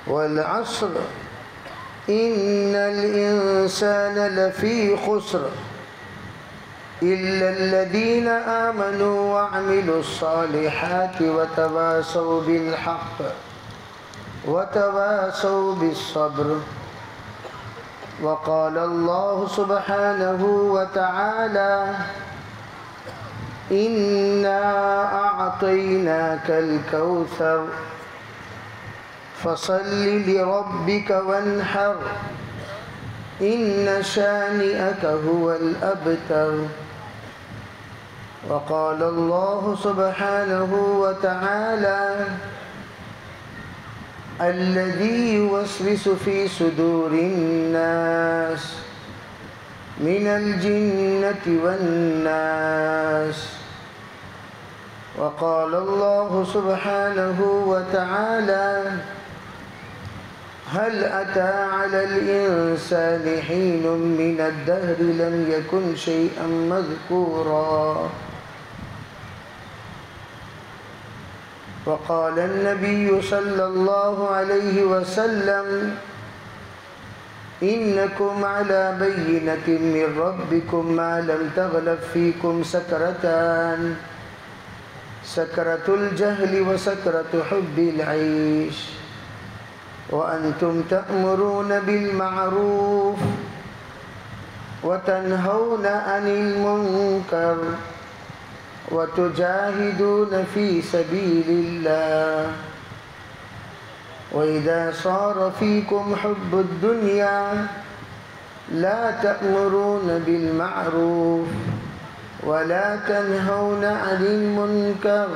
والعصر إن الإنسان لفي خسر إلا الذين آمنوا وعملوا الصالحات وتواصوا بالحق وتواصوا بالصبر. وقال الله سبحانه وتعالى إنا أعطيناك الكوثر فصل لربك وانحر إن شانئك هو الأبتر. وقال الله سبحانه وتعالى الذي يوسوس في صدور الناس من الجنة والناس. وقال الله سبحانه وتعالى هل أتى على الإنسان حين من الدهر لم يكن شيئا مذكورا. وقال النبي صلى الله عليه وسلم إنكم على بينة من ربكم ما لم تغلب فيكم سكرتان سكرة الجهل وسكرة حب العيش وأنتم تأمرون بالمعروف وتنهون عن المنكر وتجاهدون في سبيل الله وإذا صار فيكم حب الدنيا لا تأمرون بالمعروف ولا تنهون عن المنكر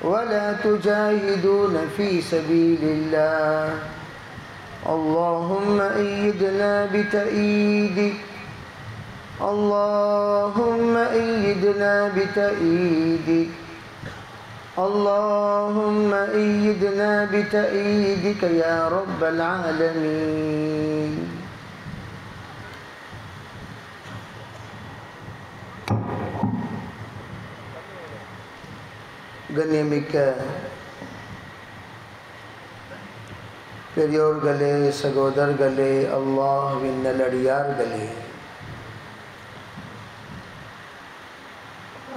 ولا تجاهدون في سبيل الله. اللهم أيدنا بتأييدك اللهم أيدنا بتأييدك اللهم أيدنا بتأييدك يا رب العالمين. கண்ணியமிக்க பெரியோர்களே, சகோதரர்களே, அல்லாஹ்வின் நல்லடியார்களே,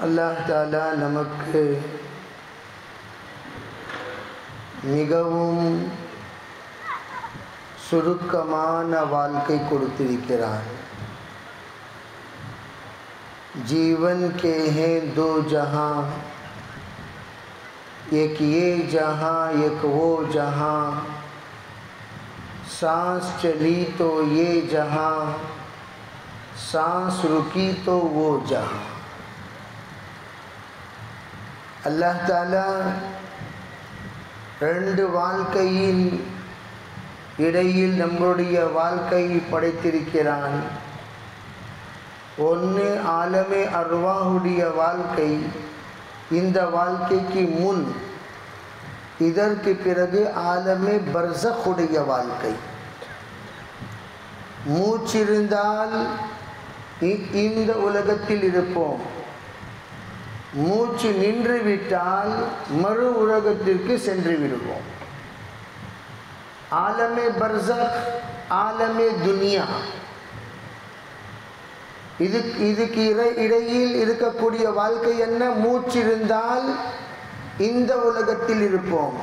அல்லாஹ் தஆலா நமக்கு மிகவும் சுருக்கமான வாழ்க்கை கொடுத்திருக்கிறான். जीवन के हैं दो जहां, एक ये जहां एक वो जहां, सांस चली तो ये जहां, सांस रुकी तो वो जहां. அல்லாஹ் தஆலா ரெண்டு வாழ்க்கையின் இடையில் நம்முடைய வாழ்க்கையை படைத்திருக்கிறான். ஒன்று ஆலமே அர்வாஹுடைய வாழ்க்கை, இந்த வாழ்க்கைக்கு முன், இதற்கு பிறகு ஆலமே பர்ஸக்குடைய வாழ்க்கை. மூச்சிருந்தால் இந்த உலகத்தில் இருப்போம், மூச்சு நின்று விட்டால் மறு உலகத்திற்கு சென்று விடுவோம். ஆலமே பர்ஸக், ஆலமே துனியா, இதுக்கு இடையில் இருக்கக்கூடிய வாழ்க்கை என்ன? மூச்சிருந்தால் இந்த உலகத்தில் இருப்போம்,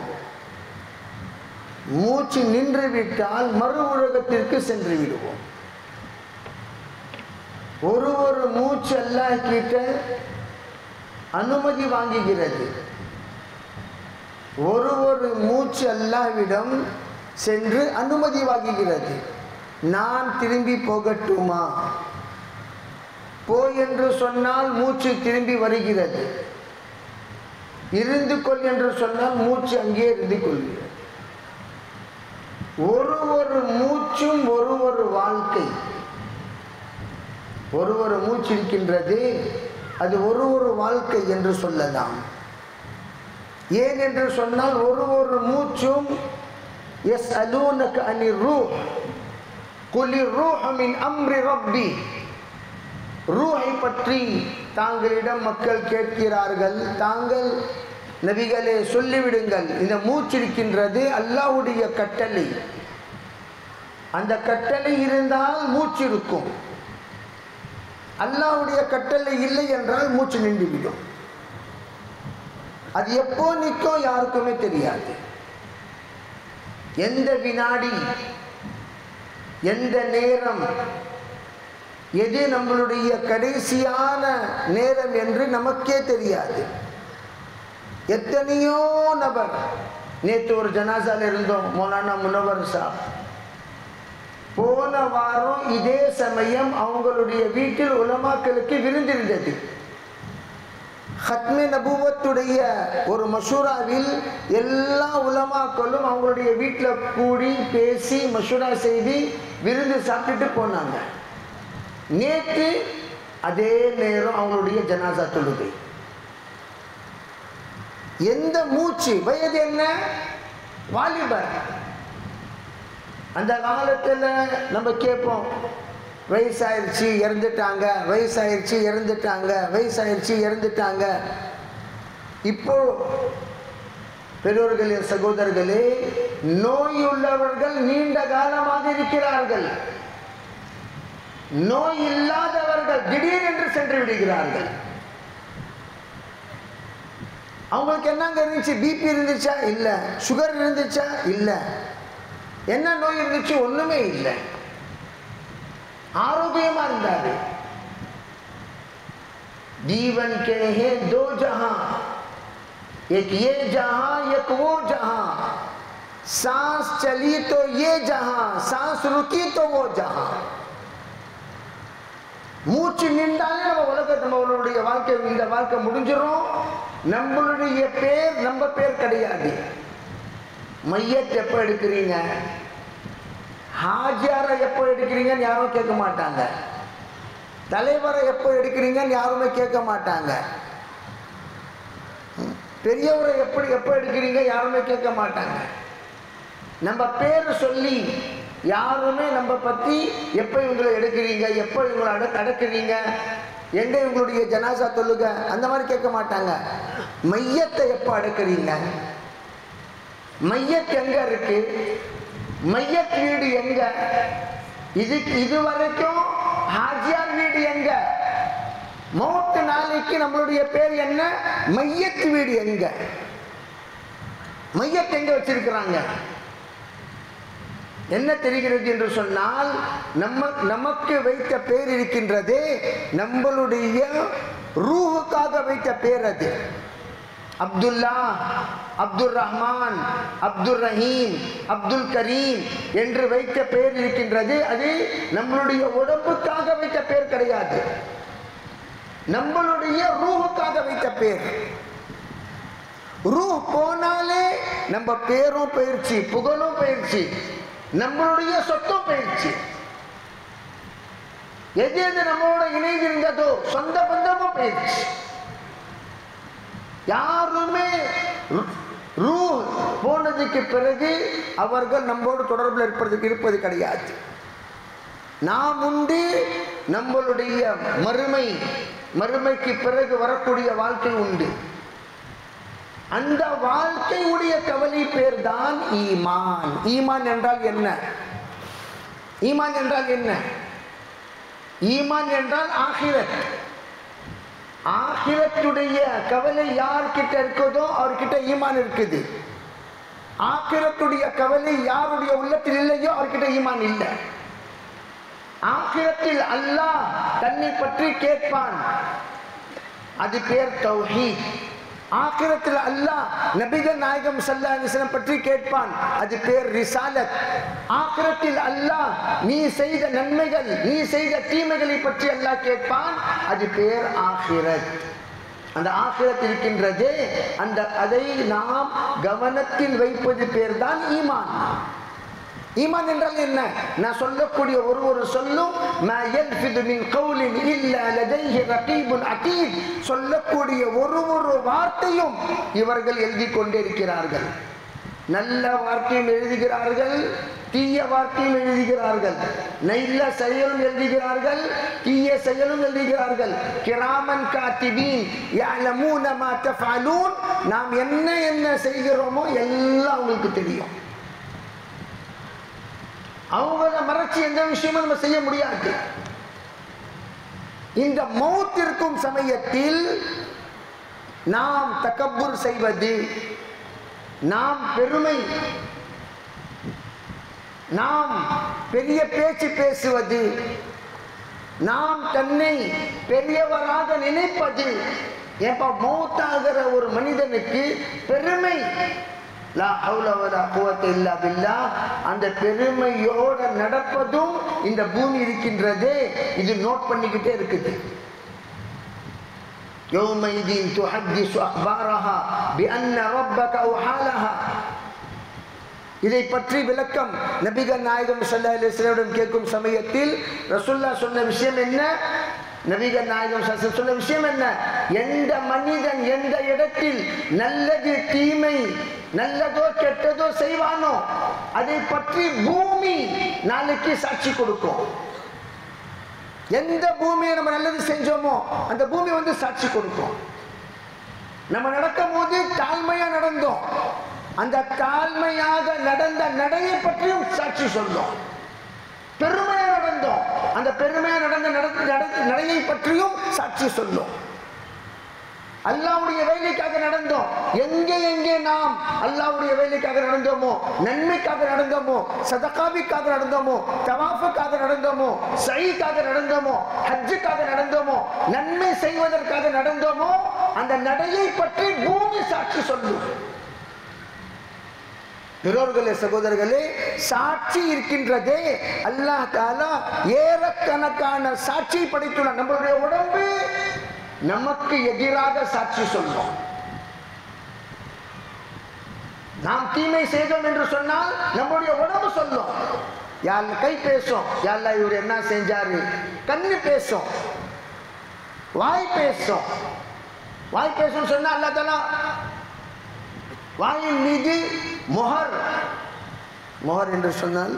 மூச்சு நின்று விட்டால் மறு உலகத்திற்கு சென்று விடுவோம். ஒரு மூச்சு அல்லாஹ் கிட்ட அனுமதி வாங்குகிறது. ஒரு மூச்சு அல்லாஹ்விடம் சென்று அனுமதி வாங்குகிறது. நான் திரும்பி போகட்டுமா? போய் என்று சொன்னால் மூச்சு திரும்பி வருகிறது. இருந்து கொள் என்று சொன்னால் மூச்சு அங்கே இருந்து கொள்கிறது. ஒரு மூச்சும் ஒரு வாழ்க்கை. ஒரு மூச்சு இருக்கின்றது, அது ஒரு வாழ்க்கை என்று சொல்லலாம். ஏன் என்று சொன்னால் ஒரு மூச்சும் யஸ்அலூனக அனிர் ரூஹ் குலிர் ரூஹ் மின் அம்ரி ரப்பி, ரூஹை பற்றி தாங்களிடம் மக்கள் கேட்கிறார்கள், தாங்கள் நபிகளே சொல்லிவிடுங்கள், இந்த மூச்சிருக்கின்றது அல்லாஹ்வுடைய கட்டளை. அந்த கட்டளை இருந்தால் மூச்சு இருக்கும். அல்லாஹ்வுடைய கட்டளை இல்லை என்றால் மூச்சு நின்றுவிடும். அது எப்போ நிற்கும் யாருக்குமே தெரியாது. எந்த வினாடி, எந்த நேரம், எது நம்மளுடைய கடைசியான நேரம் என்று நமக்கே தெரியாது. எத்தனையோ நபர், நேற்று ஒரு ஜனாசால இருந்தோம், மௌலானா முனவர் சாப். போன வாரம் இதே சமயம் அவங்களுடைய வீட்டில் உலமாக்களுக்கு விருந்திருந்தது. ஹத்மே நபுவத்துடைய ஒரு மஷூராவில் எல்லா உலமாக்களும் அவங்களுடைய வீட்டில் கூடி பேசி மஷூரா செய்து விருந்து சாப்பிட்டுட்டு போனாங்க. நேற்று அதே நேரம் அவங்களுடைய ஜனாசா தொழுகை. எந்த மூச்சு, வயது என்ன? வாலிபர். அந்த காலத்தில் நம்ம கேட்போம், வயசாயிருச்சு இறந்துட்டாங்க, வயசாயிருச்சு இறந்துட்டாங்க, வயசாயிருச்சு இறந்துட்டாங்க. இப்போ பெரியோர்களே, சகோதரர்களே, நோயுள்ளவர்கள் நீண்ட காலமாக இருக்கிறார்கள். நோய் இல்லாதவர்கள் திடீரென்று சென்று விடுகிறார்கள். அவங்களுக்கு என்னங்க இருந்துச்சு? பிபி இருந்துச்சா? இல்ல. சுகர் இருந்துச்சா? இல்ல. என்ன நோய் இருந்துச்சு? ஒண்ணுமே இல்லை. ஆரோக்கியமா இருந்தாரு. जीवन के हैं दो जहां, एक ये जहां एक वो जहां, सांस चली तो ये जहां, सांस रुकी तो वो जहां. மூச்சு நின்றாலே நம்மளுடைய வாழ்க்கை, இந்த வாழ்க்கை முடிஞ்சிடும். நம்மளுடைய பேர் நம்ம பேர் கிடையாது. மையத்தை எப்போ எடுக்கிறீங்க, ஹாஜியாரை எப்போ எடுக்கிறீங்கன்னு யாரும் கேட்க மாட்டாங்க. தலைவரை எப்போ எடுக்கிறீங்கன்னு யாருமே கேட்க மாட்டாங்க. பெரியவரை எப்போ எடுக்கிறீங்க யாருமே கேட்க மாட்டாங்க. நம்ம பேர் சொல்லி யாருமே நம்ம பற்றி எப்போ இவங்களை எடுக்கிறீங்க, எப்போ இவங்களை அடக்குறீங்க, எங்க இவங்களுடைய ஜனாசா தொழுக, அந்த மாதிரி கேட்க மாட்டாங்க. மையத்தை எப்போ அடக்குறீங்க, மையத் எங்க இருக்கு, மையத் வீடு எங்க, இது வரைக்கும் ஹாஜியார் வீடு எங்க, மௌத்து நாளைக்கு நம்மளுடைய பேர் என்ன, மையத் வீடு எங்க, மையத் எங்க வச்சிருக்கிறாங்க. என்ன தெரிகிறது என்று சொன்னால், நமக்கு வைத்த பேர் இருக்கின்றதே நம்மளுடைய ரூஹுக்காக வைத்த பேர். அது அப்துல்லா, அப்துல் ரஹ்மான், அப்துல் ரஹீம், அப்துல் கரீம் என்று வைத்த பேர் இருக்கின்றது. அது நம்மளுடைய உடம்புக்காக வைத்த பேர் கிடையாது, நம்மளுடைய ரூஹுக்காக வைத்த பேர். ரூஹ் போனாலே நம்ம பேரும் பயிற்சி, புகழும் பயிற்சி, நம்மளுடைய சொத்தும் பயிற்சி. எது எது நம்மளோட இணைந்திருந்ததோ சொந்த பந்தமும் பயிற்சி. யாருமே ரூஹ் போனதுக்கு பிறகு அவர்கள் நம்மோடு தொடர்பில் இருப்பது கிடையாது. நாம் உண்டு, நம்மளுடைய மறுமைக்கு பிறகு வரக்கூடிய வாழ்க்கை உண்டு. அந்த வாழ்க்கையுடைய கவலை பேர் தான் ஈமான். ஈமான் என்றால் என்ன? ஈமான் என்றால் என்ன? ஈமான் என்றால் ஆகிரத். ஆகிரத்துடைய கவலை யார்கிட்ட இருக்குதோ அவர்கிட்ட ஈமான் இருக்குது. ஆகிரத்துடைய கவலை யாருடைய உள்ளத்தில் இல்லையோ அவர்கிட்ட ஈமான் இல்லை. ஆகிரத்தில் அல்லாஹ் தன்னை பற்றி கேட்பான், அது பேர் தௌஹீத். ஆகிரத்தில் அல்லாஹ் நபிகள் நாயகம் ஸல்லல்லாஹு அலைஹி வஸல்லம் பற்றி கேட்பான், அது பேர் ரிசாலத். ஆகிரத்தில் அல்லாஹ் நீ செய்த நன்மைகள், நீ செய்த தீமைகளை பற்றி அல்லாஹ் கேட்பான், அது பேர் ஆகிரத். அந்த ஆகிரத் இருக்கின்றதே, அதை நாம் கவனத்தில் வைப்பது பேர் தான் ஈமான். ஈமான் என்றால் என்ன? நான் சொல்லக்கூடிய ஒரு சொல்லும் மா யல்ஃபிது மின் கௌலின் இல்லா லதைஹி ரகீபுன் அதீத், சொல்லக்கூடிய ஒரு வார்த்தையும் இவர்கள் எழுதி கொண்டே இருக்கிறார்கள். நல்ல வார்த்தையும் எழுதுகிறார்கள், தீய வார்த்தையும் எழுதுகிறார்கள். நல்ல செயலும் எழுதுகிறார்கள், தீய செயலும் எழுதுகிறார்கள். கிராமன் காத்திபீன் யஅலமூன மா தஃஅலூன். நாம் என்ன என்ன செய்கிறோமோ எல்லாம் உங்களுக்கு தெரியும். அவங்கள மறைச்சு எந்த விஷயமும் நம்ம செய்ய முடியாது. இந்த மௌத் இருக்கும் சமயத்தில் நாம் தக்கப்புர் செய்வது, நாம் பெருமை, நாம் பெரிய பேச்சு பேசுவது, நாம் தன்னை பெரியவராக நினைப்பது. ஏப்பா மௌத்தாகிற ஒரு மனிதனுக்கு பெருமை, லா ஹவுல வலா குவத்த இல்லா பில்லாஹ், அந்த பெருமையோட நடப்பதும் இந்த பூமி இருக்கின்றதே இது நோட் பண்ணிக்கிட்டே இருக்குது. யௌமைதின் துஹத்திஸு அக்பாரஹா பிஅன்ன ரப்பக அவ்ஹாலஹா. இதை பற்றி விளக்கம் நபிகள் நாயகம் ஸல்லல்லாஹு அலைஹி வஸல்லம் கேட்கும் சமயத்தில் ரசூலுல்லாஹ் சொன்ன விஷயம் என்ன? நபிகள் நாயகம் ஸல்லல்லாஹு அலைஹி வஸல்லம் சொன்ன விஷயம் என்ன? எந்த மனிதன் எந்த இடத்தில் நல்லது தீமை, நல்லதோ கெட்டதோ செய்வானோ அதை பற்றி பூமி நாளைக்கு சாட்சி கொடுக்கும். எந்த பூமியை நம்ம நல்லது செஞ்சோமோ அந்த பூமி வந்து சாட்சி கொடுக்கும். நம்ம நடக்கும் போது தாழ்மையா நடந்தோம், அந்த தாழ்மையாக நடந்த நடையை பற்றியும் சாட்சி சொல்லும். பெருமையா நடந்தோம், அந்த பெருமையா நடந்த நடையை பற்றியும் சாட்சி சொல்லும். அல்லாஹ்வுடைய வேலைக்காக நடந்தோம், எங்கே எங்கே நாம் அல்லாஹ்வுடைய வேலைக்காக நடந்தோமோ, நன்மைக்காக நடந்தோமோ, சதகாவிக்காக நடந்தோமோ, தவாஃபுக்காக நடந்தோமோ, சஈக்காக நடந்தோமோ, ஹஜ்ஜுக்காக நடந்தோமோ, நன்மை செய்வதற்காக நடந்தோமோ அந்த நடையை பற்றி பூமி சாட்சி சொல்லும். பெரியோர்களே, சகோதரர்களே, சாட்சி இருக்கின்றதே, அல்லாஹ் தஆலா ஏறக்கணக்கான சாட்சி படைத்துள்ளார். நம்மளுடைய உடம்பு நமக்கு எதிராக சாட்சி சொல்லும். நாம் தீமை செய்தோம் என்று சொன்னால் நம்முடைய உடம்பு சொல்லும். யார் கை பேசும், யார் இவர் என்ன செஞ்சாரு, கண்ணு பேசும், வாய் பேசும். வாய் பேசும் சொன்னா அல்லாஹ் தஆலா வாயின் மீது முஹர், முஹர் என்று சொன்னால்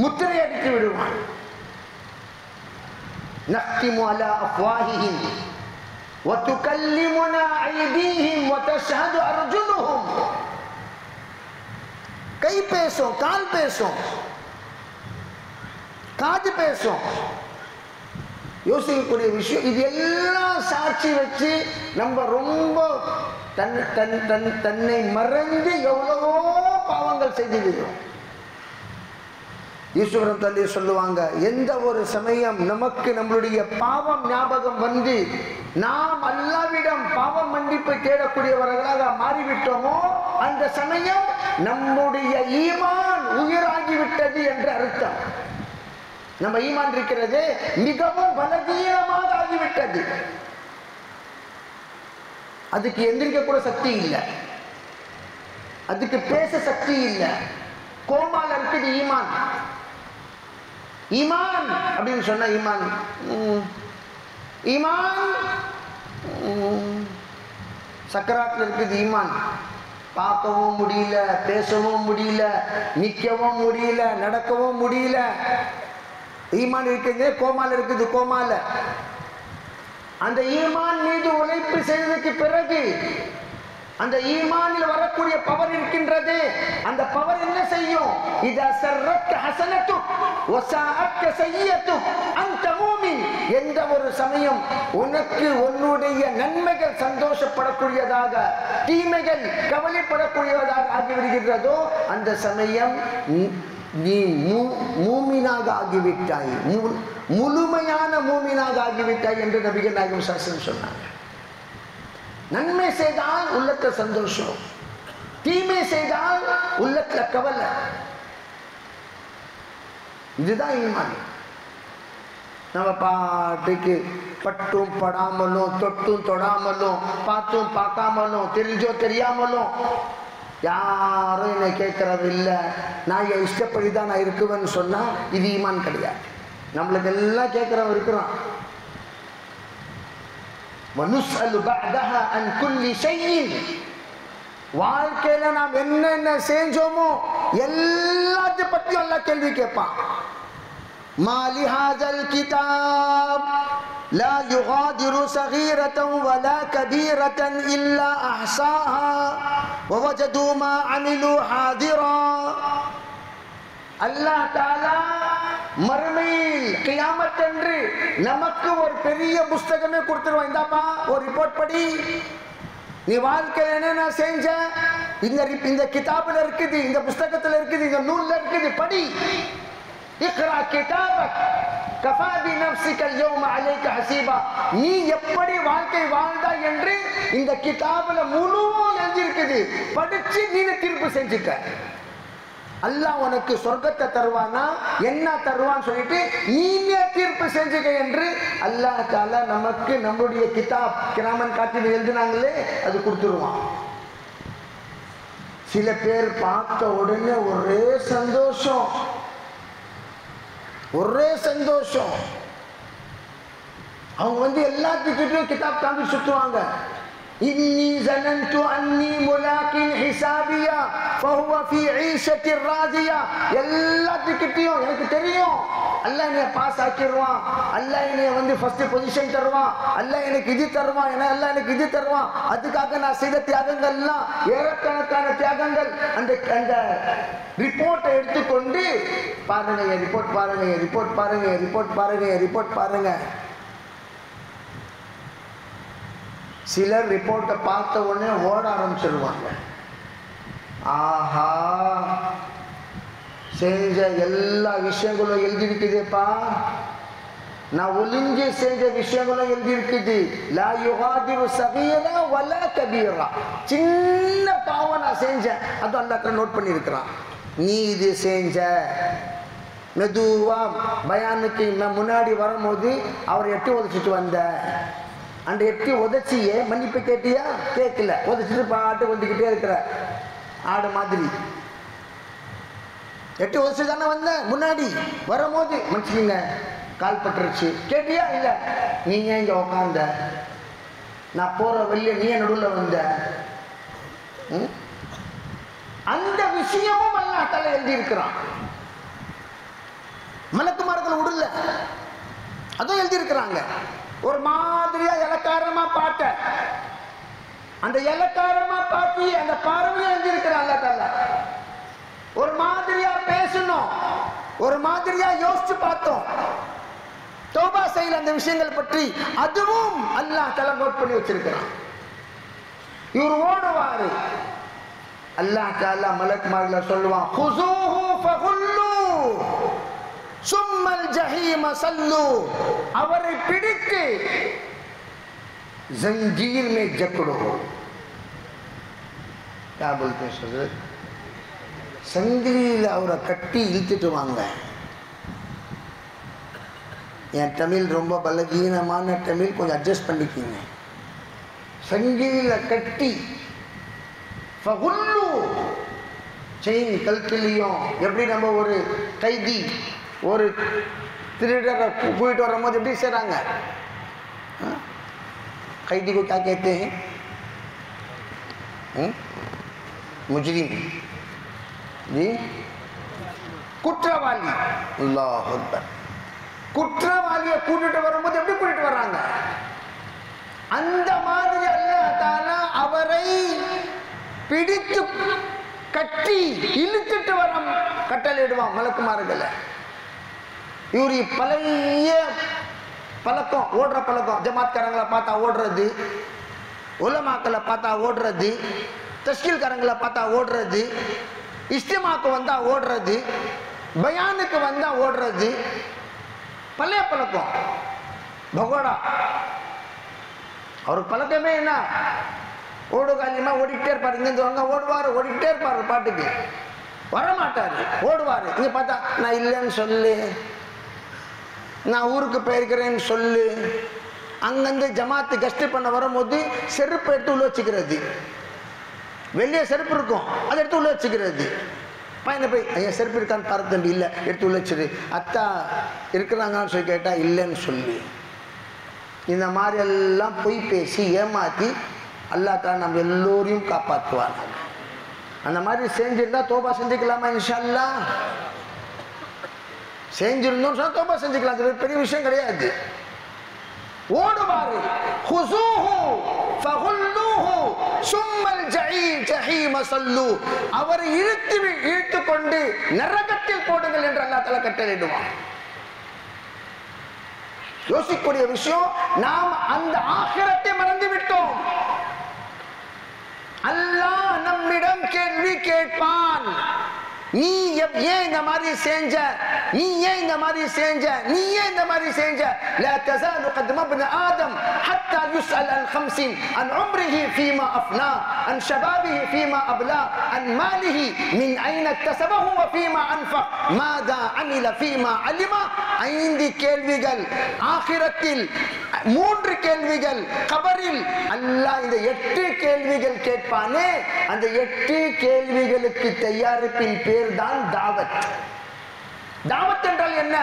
முத்திரை அடித்து விடுவான். نختم على أفواههم وتكلمنا أيديهم وتشهد أرجلهم. கை பேசும், கால் பேசும், காது பேசும். யோசிக்கக்கூடிய விஷயம் இது எல்லாம் சாட்சி வச்சு நம்ம ரொம்ப தன்னை மறந்து எவ்வளவோ பாவங்கள் செய்திருக்கிறோம். ஈஸ்வரன் தள்ளி சொல்லுவாங்க, எந்த ஒரு சமயம் நமக்கு நம்மளுடைய பாவம் ஞாபகம் வந்து நாம் அல்லாஹ்விடம் பாவம் மன்னிப்பை தேடக்கூடியவர்களாக மாறிவிட்டோமோ அந்த சமயம் நம்முடைய ஈமான் உயிராகிவிட்டது என்று அர்த்தம். நம்ம ஈமான் இருக்கிறது மிகவும் பலவீனமாக ஆகிவிட்டது. அதுக்கு எந்திரிக்க கூட சக்தி இல்லை, அதுக்கு பேச சக்தி இல்லை. கோமால இருக்குது ஈமான். ஈமான் அப்படின்னு சொன்ன ஈமான் ஈமான் சக்கராத்துல இருக்குது. ஈமான் பார்க்கவும் முடியல, பேசவும் முடியல, நிற்கவும் முடியல, நடக்கவும் முடியல. ஈமான் இருக்குது, கோமால இருக்குது. கோமால அந்த ஈமான் மீது உழைப்பு செய்ததற்கு பிறகு அந்த ஈமானில் வரக்கூடிய பவர் இருக்கின்றது. அந்த பவர் என்ன செய்யும்? இதா சர்ரக்க ஹஸனத்து வஸாஅக்க சய்யியத்து அன்த மூமின். எந்த ஒரு சமயம் உனக்கு உன்னுடைய நன்மைகள் சந்தோஷப்படக்கூடியதாக, தீமைகள் கவலைப்படக்கூடியதாக ஆகிவிடுகிறதோ அந்த சமயம் நீ மூமினாக ஆகிவிட்டாய், முழுமையான மூமினாக ஆகிவிட்டாய் என்று நபிகள் நாயகம் ஸல்லல்லாஹு அலைஹி வஸல்லம் சொன்னாங்க. நன்மை செய்தால் உள்ளத்துல சந்தோஷம், தீமை செய்தால் உள்ளத்துல கவலை. இதுதான் ஈமான். நம்ம பாட்டுக்கு பட்டும் படாமலும், தொட்டும் தொடாமலும், பார்த்தும் பார்க்காமலும், தெரிஞ்சோ தெரியாமலும், யாரும் என்னை கேட்கறது இல்லை, நான் என் இஷ்டப்படி தான் நான் இருக்குவேன்னு சொன்னா இது ஈமான் கிடையாது. நம்மளுக்கு எல்லாம் கேட்கிறவன் இருக்கிறான். وَنُسْأَلُ بَعْدَهَا عَنْ كُلِّ شَيْءٍ. வாழ்க்கையில நாம் என்னென்ன செஞ்சோமோ எல்லாத்தையும் பத்தி அல்லாஹ் கேள்வி கேட்பான். மாலி ஹாஸல் கிதாப் லா யுகாதிரு ஸகீரத்தன் வலா கபீரத்தன் இல்லா அஹ்ஸாஹா வவஜது மா அமிலு ஹாதிரா. அல்லாஹ் தஆலா மறுமையில் கியாமத் அன்று நமக்கு ஒரு பெரிய புத்தகமே கொடுத்துருவான். இந்தாப்பா ஒரு ரிப்போர்ட் படி, நீ வாழ்க்கையில் என்னென்ன செஞ்ச இந்த கிதாபில் இருக்குது, இந்த புஸ்தகத்தில் இருக்குது, இந்த நூல்ல இருக்குது, படி. இக்ரா கிதாபக் கஃபா பினஃப்ஸிக அல்-யௌம அலைக ஹஸீபா. நீ எப்படி வாழ்க்கை வாழ்ந்தாய் என்று இந்த கிதாபில் முழுவதும் எழுதியிருக்குது. படிச்சு நீ தீர்ப்பு செஞ்சுக்க. அல்லாஹ் உனக்கு சொர்க்கத்தை தருவானா என்ன தருவான்னு சொல்லிட்டு நீனே தீர்ப்பு செஞ்சுக்க என்று அல்லாஹ் தஆலா நமக்கு நம்முடைய கிதாப் கிராமன் காட்டில் எழுதினாங்களே அது கொடுத்துருவான். சில பேர் பார்த்த உடனே ஒரே சந்தோஷம், ஒரே சந்தோஷம். அவங்க எல்லாத்துக்கிட்டையும் கிதாப் காமிச்சு சுத்துவாங்க. இன்னி ஸனன்து அன்னி முலாகின் ஹிசாபியா ஃபஹுவ ஃபீ ஈஷத்திர் ராதியா. எல்லாத்துக்கிட்டையும் எனக்கு தெரியும் அல்லாஹ் என்னை பாஸ் ஆக்கிடுவான், அல்லாஹ் என்னை ஃபர்ஸ்ட் பொசிஷன் தருவான், அல்லாஹ் எனக்கு இது தருவான், அல்லாஹ் எனக்கு இது தருவான். அதுக்காக நான் செய்த தியாகங்கள்லாம் ஏறக்கணக்கான தியாகங்கள். அந்த ரிப்போர்ட்டை எடுத்துக்கொண்டு பாருங்க, ரிப்போர்ட் பாருங்க, ரிப்போர்ட் பாருங்க, ரிப்போர்ட் பாருங்க, ரிப்போர்ட் பாருங்க. சிலர் ரிப்போர்ட்டை பார்த்த உடனே ஓட ஆரம்பிச்சிருவாங்க. ஆஹா, செஞ்ச எல்லா விஷயங்களும் எழுதியிருக்குதுப்பா, நான் ஒளிஞ்சு செஞ்ச விஷயங்களும் எழுதியிருக்குது. லா யுகாதிரு ஸகீரா வலா கபீரா. சின்ன பாவம் நான் செஞ்சேன், அதுவும் அல்லாஹ் நோட் பண்ணியிருக்கிறான். நீ இது செஞ்ச. மெதுவா பயானுக்கு முன்னாடி வரும்போது அவர் எட்டி உதச்சிட்டு வந்த, அந்த எட்டி உதச்சியே மன்னிப்பு கேட்டியா? கேட்கல, உதச்சிட்டு பாட்டு வந்துக்கிட்டே இருக்கிற ஆடு மாதிரி. எட்டி உதச்சு தானே வந்த, முன்னாடி வரும்போது மன்னிச்சுங்க கால் பட்டுருச்சு, கேட்டியா? இல்லை. நீங்க இங்க உக்காந்த, நான் போற வெளியே நீ நடுவில் வந்த. அந்த விஷயமும் அல்லாஹ் தஆலா எழுதி இருக்கிறான். மலக்குமார்கள் உடல அதுவும் எழுதி இருக்கிறாங்க. ஒரு மாதிரியா இலக்காரமா பாட்ட, அந்த இலக்காரமா பார்த்து அந்த பார்வையை எழுதி இருக்கிறான் அல்லாஹ் தஆலா. ஒரு மாதிரியா பேசணும், ஒரு மாதிரியா யோசிச்சு பார்த்தோம், தௌபா செய்யல அந்த விஷயங்கள் பற்றி, அதுவும் அல்லாஹ் தஆலா நோட் பண்ணி வச்சிருக்கிறான். இவர் ஓடுவாரு, அல்லாஹ் தஆலா மலக்குமார்களை சொல்லுவான், குஸூஹு ஃபகுல்லு சும்மல் ஜஹீம சல்லு. அவரை பிடித்து ஜंजीर में जकड़ो. क्या बोलते हैं सर? சங்கிலியில் அவரை கட்டி இழுத்துட்டு வாங்க. என் தமிழ் ரொம்ப பலகீனமான தமிழ், கொஞ்சம் அட்ஜஸ்ட் பண்ணிக்கிங்க. சங்கிலியில் கட்டி ஃபகுல்லு, செயின் கழுத்துலையும். எப்படி நம்ம ஒரு கைதி ஒரு திருடரை போயிட்டு வரும்போது எப்படி செய்றாங்க? கைதி को क्या कहते हैं? मुजरिम जी, குற்றவாளி. அல்லாஹ் அக்பர். குற்றவாளியை கூட்டிட்டு வரும்போது எப்படி கூட்டிட்டு வர்றாங்க? அந்த மாதிரி அல்லாஹ் தஆலா அவரை பிடித்து கட்டி இழுத்துட்டு வர கட்டளையிடுவான் மலக்குமார்களை. இவரு பழைய பழக்கம், ஓடுற பழக்கம். ஜமாத்காரங்களை பார்த்தா ஓடுறது, உலமாக்களை பார்த்தா ஓடுறது, தஷ்கீல்காரங்களை பார்த்தா ஓடுறது, இஸ்திமாக்கு வந்தா ஓடுறது, பயானுக்கு வந்தா ஓடுறது, பழைய பழக்கம். பகோடா அவருக்கு பழக்கமே என்ன? ஓடு காலியமா ஓடிக்கிட்டே இருப்பாரு. இங்க ஓடுவாரு, ஓடிக்கிட்டே இருப்பாரு, பாட்டுக்கு வரமாட்டாரு, ஓடுவாரு. இங்க பார்த்தா நான் இல்லைன்னு சொல்லு, நான் ஊருக்கு போயிருக்கிறேன்னு சொல்லு. அங்கங்க ஜமாத்து கஷ்ட பண்ண வரும்போது செருப்பு எடுத்து உள்ள வச்சுக்கிறது. வெளியே செருப்பு இருக்கும், அதை எடுத்து உள்ள வச்சுக்கிறது. பையனை போய் ஐயா செருப்பு இருக்கான்னு பாரு தம்பி, இல்லை எடுத்து உள்ள வச்சிரு. அத்தா இருக்கிறாங்கன்னு சொல்லி கேட்டா இல்லைன்னு சொல்லி. இந்த மாதிரி எல்லாம் பொய் பேசி ஏமாற்றி அல்லாஹ் தஆலா நம்ம எல்லோரையும் காப்பாற்றுவாங்க. அந்த மாதிரி செஞ்சிருந்தா தோபா செஞ்சுக்கலாமா? இன்ஷா அல்லாஹ் செஞ்சிருந்தோம் சொன்னா தோபா செஞ்சுக்கலாம். அது பெரிய விஷயம் கிடையாது. ஓடுவாரு. ஹுசூஹு ஃபகுல்லூஹு சும்மல் ஜஹீம ஸல்லு. அவரை இழுத்து கொண்டு நரகத்தில் போடுங்கள் என்று அல்லாஹ் தஆலா கட்டளையிடுவான். யோசிக்கக்கூடிய விஷயம், நாம் அந்த ஆகிரத்தை மறந்து விட்டோம். அல்லாஹ் நம்மிடம் கேள்வி கேட்பான். நீ ஏன் இந்த மாதிரி செஞ்ச, நீ ஏன் இந்த மாதிரி செஞ்ச, நீ ஏன் இந்த மாதிரி செஞ்ச. لا تزال قدم ابن آدم حتى يسأل عن 50 عن عمره فيما أفناه عن شبابه فيما أبلاه عن ماله من أين اكتسبه وفيما أنفق ماذا عمل فيما علم. 5 கேள்விகள் ஆகிரத்தில், 3 கேள்விகள் கபரில். அல்லாஹ் இந்த 8 கேள்விகள் கேட்பானே, அந்த 8 கேள்விகளுக்கு தயாரிப்பின் பேர் தான் தாவத். தாவத் என்றால் என்ன?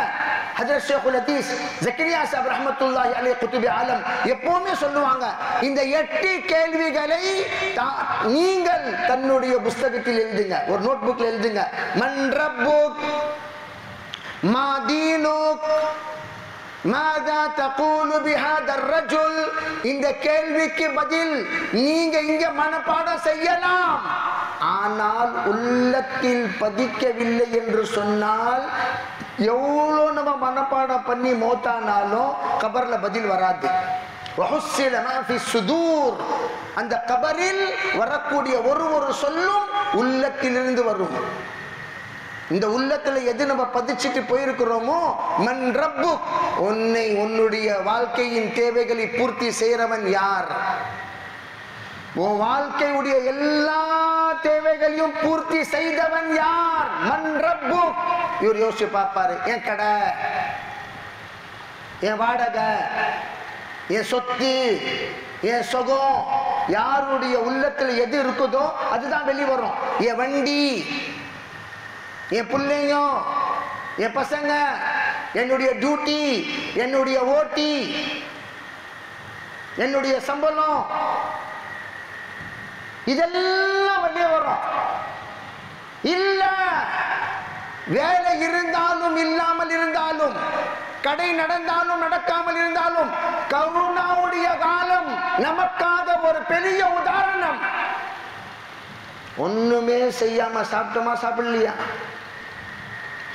ஹஜ்ரத் ஷேகுல் ஹதீஸ் ஜக்கரியா சாஹிப் ரஹ்மத்துல்லாஹி அலைஹி குதுபி ஆலம் எப்பவுமே சொல்லுவாங்க, இந்த 8 கேள்விகளை நீங்கள் தன்னுடைய புத்தகத்தில் எழுதுங்க, ஒரு நோட் புக்ல எழுதுங்க. மன் ரப்புக், மா தீனுக், மாதா தகூலு பிஹாதா الرجل. இந்த கேள்விக்கு பதில் நீங்க இங்க மனப்பாடம் செய்யலாம். ஆனால் உள்ளத்தில் பதிக்கவில்லை என்று சொன்னால் எவ்வளோ நம்ம மனப்பாடம் பண்ணி மௌத்தானாலும் கபர்ல பதில் வராது. அந்த கபரில் வரக்கூடிய ஒரு சொல்லும் உள்ளத்திலிருந்து வரும். இந்த உள்ளத்துல எது நம்ம பதிச்சிட்டு போயிருக்கிறோமோ, மன் ரப்புக், உன்னை உன்னுடைய வாழ்க்கையின் தேவைகளை பூர்த்தி செய்யறவன் யார், உன் வாழ்க்கையுடைய எல்லா தேவைகளையும் பூர்த்தி செய்தவன் யார், மன் ரப்புக். இவர் யோசிச்சு பார்ப்பாரு, என் கடை, என் வாடகை, என் சொத்து, என் சுகம், யாருடைய உள்ளத்துல எது இருக்குதோ அதுதான் வெளிவரும். என் வண்டி, என் பிள்ளைங்க, என் பசங்க, என்னுடைய டியூட்டி, என்னுடைய ஓட்டி, என்னுடைய சம்பளம், இதெல்லாம் வெளியே வரும். இல்ல வேலை இருந்தாலும் இல்லாமல் இருந்தாலும், கடை நடந்தாலும் நடக்காமல் இருந்தாலும், கருணாவுடைய காலம் நமக்காக ஒரு பெரிய உதாரணம். ஒண்ணுமே செய்யாம சாப்பிட்டோமா சாப்பிடலையா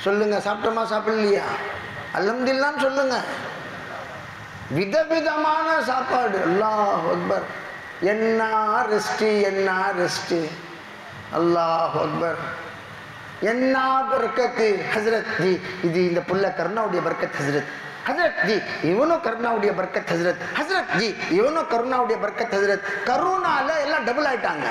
சொல்லுங்க, சாப்பிட்டோமா சாப்பிடலையா, அல்ஹம்துலில்லாஹ் சொல்லுங்க. விதவிதமான சாப்பாடு, அல்லாஹ் அக்பர். என்ன ரெஸ்ட், என்ன ரெஸ்ட், அல்லாஹ் அக்பர். என்ன பரக்கத்து. ஹஸ்ரத் ஜி, இது இந்த புள்ள கருணாவுடைய பரக்கத். ஹஸ்ரத் ஹஸ்ரத் ஜி, இவனும் கருணாவுடைய பரக்கத். ஹஸ்ரத் ஹஸ்ரத் ஜி, இவனும் கருணாவுடைய பரக்கத். ஹஸ்ரத் கருணால எல்லாம் டபுள் ஆயிட்டாங்க.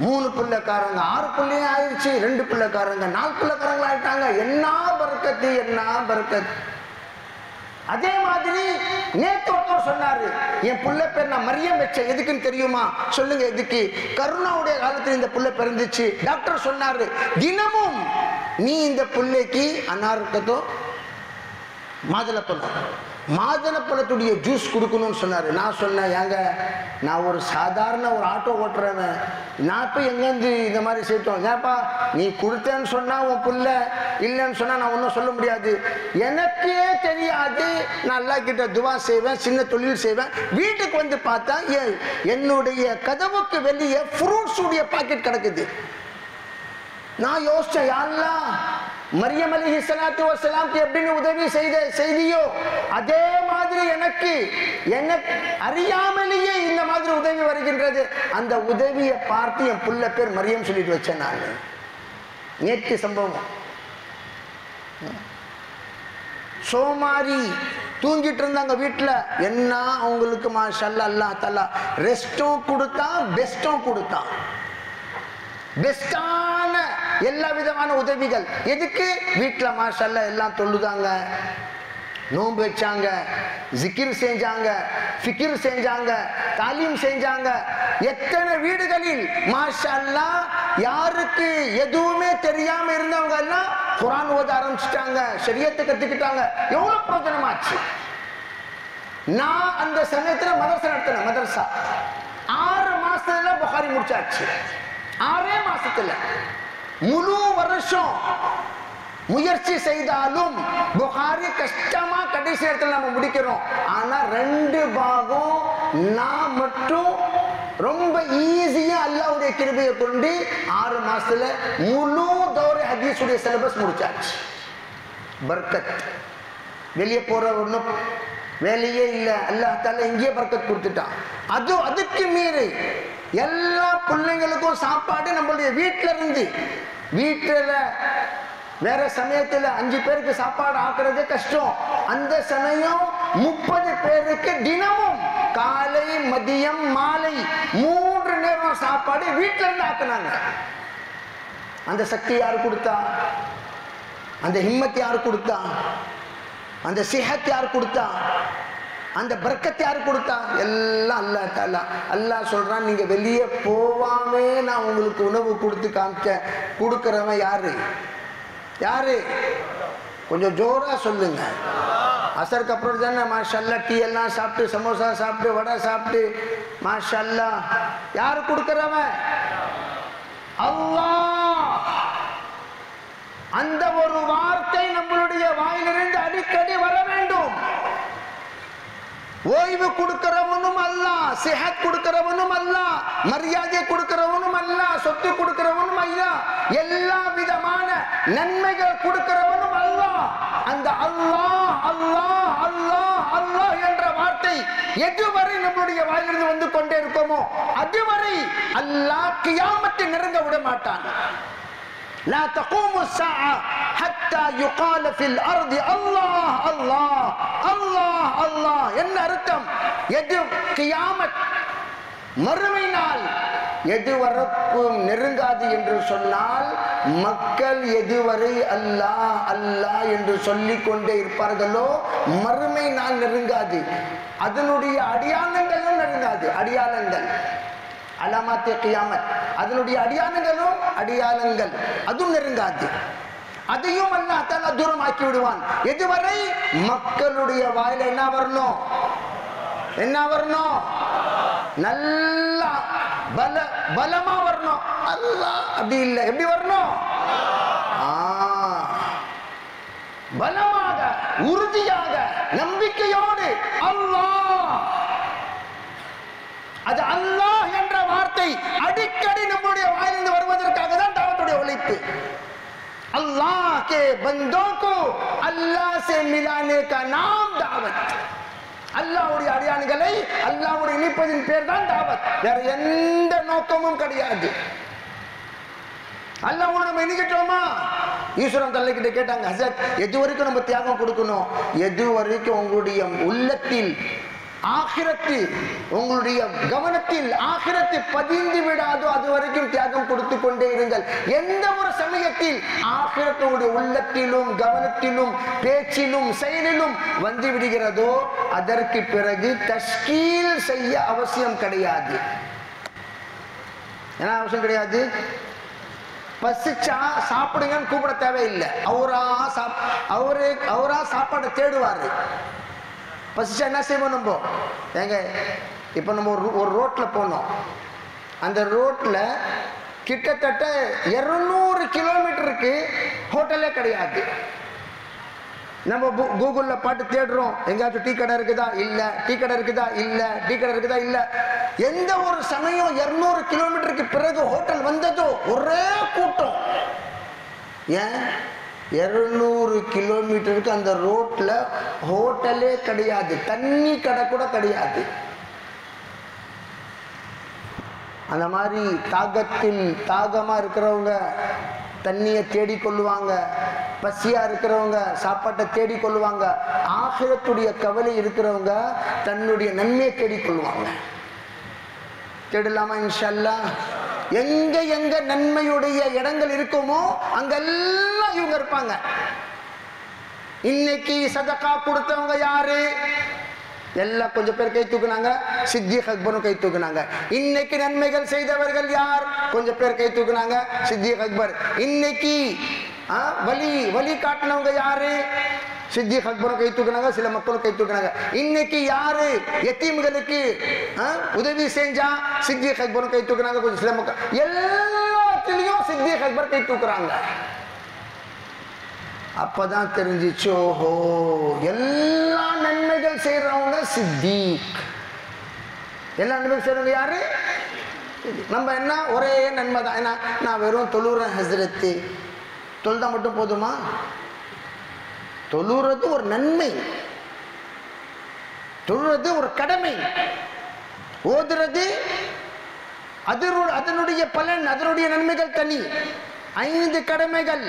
3 பிள்ளைக்காரங்க 6 பிள்ளையும் ஆயிடுச்சு, 2 பிள்ளைக்காரங்க 4 பிள்ளைக்காரங்க ஆயிட்டாங்க. என்ன பரக்கத்து, என்ன பரக்கத். அதே மாதிரி நேத்து ஒருத்தர் சொன்னாரு, என் புள்ள பேர் நான் மரியம் வச்சேன், எதுக்குன்னு தெரியுமா? சொல்லுங்க எதுக்கு? கருணாவுடைய காலத்தில் இந்த புள்ள பிறந்துச்சு. டாக்டர் சொன்னாரு, தினமும் நீ இந்த புள்ளைக்கு அனாருக்கத்தோ மாதுளப்பழம், மாதுளப்பழத்துடைய ஜூஸ் கொடுக்கணும்னு சொன்னாரு. நான் சொன்னேன், ஏங்க நான் ஒரு சாதாரண ஒரு ஆட்டோ ஓட்டுறவன், நான் இப்போ எங்கேருந்து இந்த மாதிரி சேர்த்தோம். ஏப்பா நீ கொடுத்தேன்னு சொன்னா உன் புள்ள, இல்லைன்னு சொன்னா நான் ஒன்றும் சொல்ல முடியாது. எனக்கே தெரியாது, நான் அல்லாஹ் கிட்ட துவா செய்வேன், சின்ன தொழில் செய்வேன். வீட்டுக்கு வந்து பார்த்தா என்னுடைய கதவுக்கு வெளியே ஃப்ரூட்ஸ் உடைய பாக்கெட் கிடக்குது. நான் யோசிச்சேன், யா அல்லாஹ், மரியம் அலைஹிஸ்ஸலாத்து வஸ்ஸலாம்க்கு எப்படின்னு உதவி செய்தியோ அதே மாதிரி எனக்கு அறியாமலேயே இந்த மாதிரி உதவி வருகின்றது. அந்த உதவியை பார்த்து என் புள்ள பேர் மரியம் சொல்லிட்டு வச்சேன். நான் நேற்று சம்பவம். சோமாரி தூங்கிட்டு இருந்தாங்க வீட்டுல. என்ன அவங்களுக்கு மாஷல்லா அல்லாஹ் தஆலா ரெஸ்டும் கொடுத்தான், பெஸ்டும் கொடுத்தான். பெஸ்டான எல்லா விதமான உதவிகள். எதுக்கு? வீட்டுல மாஷல்லா எல்லாம் தொழுதாங்க, நோன்பு வச்சாங்க, ஜிகிர் செஞ்சாங்க, ஃபிக்ர் செஞ்சாங்க, தாலீம் செஞ்சாங்க. எத்தனை வீடுகளில் மாஷல்லா யாருக்கு எதுவுமே தெரியாம இருந்தவங்க எல்லாம் குர்ஆன் ஓத ஆரம்பிச்சிட்டாங்க, ஷரியத்தை கத்துக்கிட்டாங்க. எவ்வளவு பிரயோஜனமாச்சு. நான் அந்த சமயத்துல மதரசா நடத்தினேன். மதரசா 6 மாசத்துல புகாரி முடிச்சாச்சு. 6 மாசத்துல முழு வருஷம் முயற்சி செய்தாலும் புகாரி கஷ்டமா கடைசி நேரத்தில் நம்ம முடிக்கிறோம். ஆனா 2 பாகம் நான் மட்டும் ரொம்ப ஈஸியா அல்லாஹ்வுடைய கிருபையை கொண்டு 6 மாசத்துல முழு தௌர ஹதீஸுடைய சிலபஸ் முடிச்சாச்சு. பர்க்கத். வெளியே போற ஒன்றும் வேலையே இல்லை, அல்லாஹ் தஆலா இங்கே பர்க்கத் கொடுத்துட்டான். அதுக்கு மீறி எல்லா பிள்ளைங்களுக்கும் சாப்பாடு நம்மளுடைய வீட்டில இருந்து, வீட்டில் வேற சமயத்தில் 5 பேருக்கு சாப்பாடு ஆக்குறது கஷ்டம். அந்த சமயம் 30 பேருக்கு தினமும் காலை மதியம் மாலை 3 நேரம் சாப்பாடு வீட்டில இருந்து ஆக்குனாங்க. அந்த சக்தி யார் கொடுத்தா? அந்த ஹிம்மத் யார் கொடுத்தா? அந்த சிஹத் யார் கொடுத்தா? அந்த பர்க்கத் யார் கொடுத்தா? எல்லாம் அல்லாஹ் தஆலா. அல்லாஹ் சொல்றான், நீங்க வெளியே போவாமே நான் உங்களுக்கு உணவு கொடுத்து காமிச்சேன். கொடுக்கிறவன் யாரு? யாரு? கொஞ்சம் ஜோரா சொல்லுங்க. அசருக்கு அப்புறம் தானே மாஷா அல்லாஹ் டீ எல்லாம் சாப்பிட்டு, சமோசா சாப்பிட்டு, வடை சாப்பிட்டு, மாஷா அல்லாஹ். யாரு கொடுக்கிறவன்? அல்லாஹ். அந்த ஒரு வார்த்தை நம்மளுடைய வாயிலிருந்து அடிக்கடி வர வேண்டும். ஓய்வு கொடுக்கிறவனும் அல்லாஹ், சிஹத் கொடுக்கிறவனும் அல்லாஹ், மரியாதை கொடுக்கிறவனும் அல்லாஹ், சொத்து கொடுக்கிறவனும் அல்லாஹ், எல்லா விதமான நன்மைகள் கொடுக்கிறவனும் அல்லாஹ். அந்த அல்லாஹ் அல்லாஹ் அல்லாஹ் அல்லாஹ் என்ற வார்த்தை எதுவரை நம்மளுடைய வாயிலிருந்து வந்து கொண்டே இருக்கோமோ அதுவரை அல்லாஹ் கியாமத்தை நெருங்க விட மாட்டான். لا تقوم الساعة حتى يقال في الأرض الله الله الله الله. என்ன அர்த்தம்? எது கியாமத் மறுமை நாள் எதுவரைக்கும் நெருங்காது என்று சொன்னால், மக்கள் எதுவரை அல்லாஹ் அல்லாஹ் என்று சொல்லிக் கொண்டே இருப்பார்களோ மறுமை நாள் நெருங்காது. அதனுடைய அடையாளங்களும் நெருங்காது. அடையாளங்கள் அலாமாத்தே கியாமத், அதனுடைய அடையாளங்கள் அதுவும் நெருங்காது. அதையும் அல்லாஹ் தஆலா தூரம் ஆக்கி விடுவான். எதுவரை? மக்களுடைய வாயில என்ன வரணும்? என்ன வரணும்? நல்லா பலமா வரணும். அல்லாஹ் அப்படி இல்லை. எப்படி வரணும்? பலமாக, உறுதியாக, நம்பிக்கையோடு அல்லாஹ். அது அல்லாஹ் என்ற வார்த்தை அடிக்கடி நம்முடைய வாயிலிருந்து வருவதற்காக தான் தாவத்துடைய உழைப்பு. अल्लाह के बंदों को अल्लाह से मिलाने का नाम दावत. அல்லாஹ்வுடைய அடியான்களை அல்லாஹ்வோடு இணைப்பதின் பேர் தான் தாவத். வேற எந்த நோக்கமும் கிடையாது. அல்லாஹ்வோடு நம்ம இணைக்கிட்டோமா? ஈஸ்வரன் தல்லைக்கிட்ட கேட்டாங்க, ஹஸரத் எது வரைக்கும் நம்ம தியாகம் கொடுக்கணும்? எது வரைக்கும் உங்களுடைய உள்ளத்தில் ஆகிரத்து, உங்களுடைய கவனத்தில் ஆகிரத்து பதிந்து விடாதோ அது வரைக்கும் தியாகம் கொடுத்து கொண்டே இருங்கள். எந்த ஒரு சமயத்தில் ஆகிரத்து உங்களுடைய உள்ளத்திலும் கவனத்திலும் பேச்சிலும் செயலிலும் வந்து விடுகிறதோ அதற்கு பிறகு தஷ்கீல் செய்ய அவசியம் கிடையாது. என்ன அவசியம் கிடையாது? பசிச்சா சாப்பிடுங்கன்னு கூப்பிட தேவையில்லை. அவரா சாப்பாடை தேடுவாரு. பசிச்சா என்ன செய்வோம் நம்ம? ஏங்க இப்போ நம்ம ஒரு ரோட்டில் போனோம். அந்த ரோட்டில் கிட்டத்தட்ட 200 கிலோமீட்டருக்கு ஹோட்டலே கிடையாது. நம்ம கூகுளில் பாட்டு தேடுறோம், எங்கேயாச்சும் டீ கடை இருக்குதா? இல்லை. டீ கடை இருக்குதா? இல்லை. டீ கடை இருக்குதா? இல்லை. எந்த ஒரு சமயம் 200 கிலோமீட்டருக்கு பிறகு ஹோட்டல் வந்ததோ ஒரே கூட்டம். ஏன்? 200 கிலோமீட்டருக்கு அந்த ரோட்ல ஹோட்டலே கிடையாது, தண்ணி கடை கூட கிடையாது. அந்த மாதிரி தாகமா இருக்கிறவங்க தண்ணியை தேடிக்கொள்ளுவாங்க, பசியா இருக்கிறவங்க சாப்பாட்டை தேடிக்கொள்ளுவாங்க, ஆகிரத்துடைய கவலை இருக்கிறவங்க தன்னுடைய நன்மையை தேடிக்கொள்வாங்க. தேடலாமா? இன்ஷா அல்லாஹ். எங்க எங்க நன்மையுடைய இடங்கள் இருக்குமோ அங்கெல்லாம் இவங்க இருப்பாங்க. இன்னைக்கு சதகா கொடுத்தவங்க யாரு? எல்லாம் கொஞ்சம் பேர் கை தூக்குனாங்க. சித்திக் அக்பரும் கை தூக்குனாங்க. இன்னைக்கு நன்மைகள் செய்தவர்கள் யார்? கொஞ்சம் பேர் கை தூக்குனாங்க. சித்திக் அக்பர். இன்னைக்கு வலி காட்டினவங்க யாரு? சித்திக் அக்பரும் கை தூக்குனாங்க, சில மக்களும் கை தூக்குனாங்க. இன்னைக்கு யாரு எத்தீம்களுக்கு உதவி செஞ்சா? சித்திக் அக்பரும் கை தூக்குனாங்க, கொஞ்சம் சில மக்கள். எல்லாம் எல்லாத்திலையும் சித்திக் அக்பர் கை தூக்குறாங்க. அப்பதான் தெரிஞ்சிச்சு, ஓஹோ எல்லா நன்மைகள் செய்யறவங்க சித்திக். எல்லா நன்மைகள் செய்யறவங்க யாரு? நம்ம என்ன ஒரே நன்மை தான். ஏன்னா நான் வெறும் தொழுறேன் ஹஸ்ரத்து, தொழுதா மட்டும் போதுமா? தொழுறது ஒரு நன்மை, தொழுறது ஒரு கடமை, ஓதுறது அதனுடைய பலன், அதனுடைய நன்மைகள் தனி. 5 கடமைகள்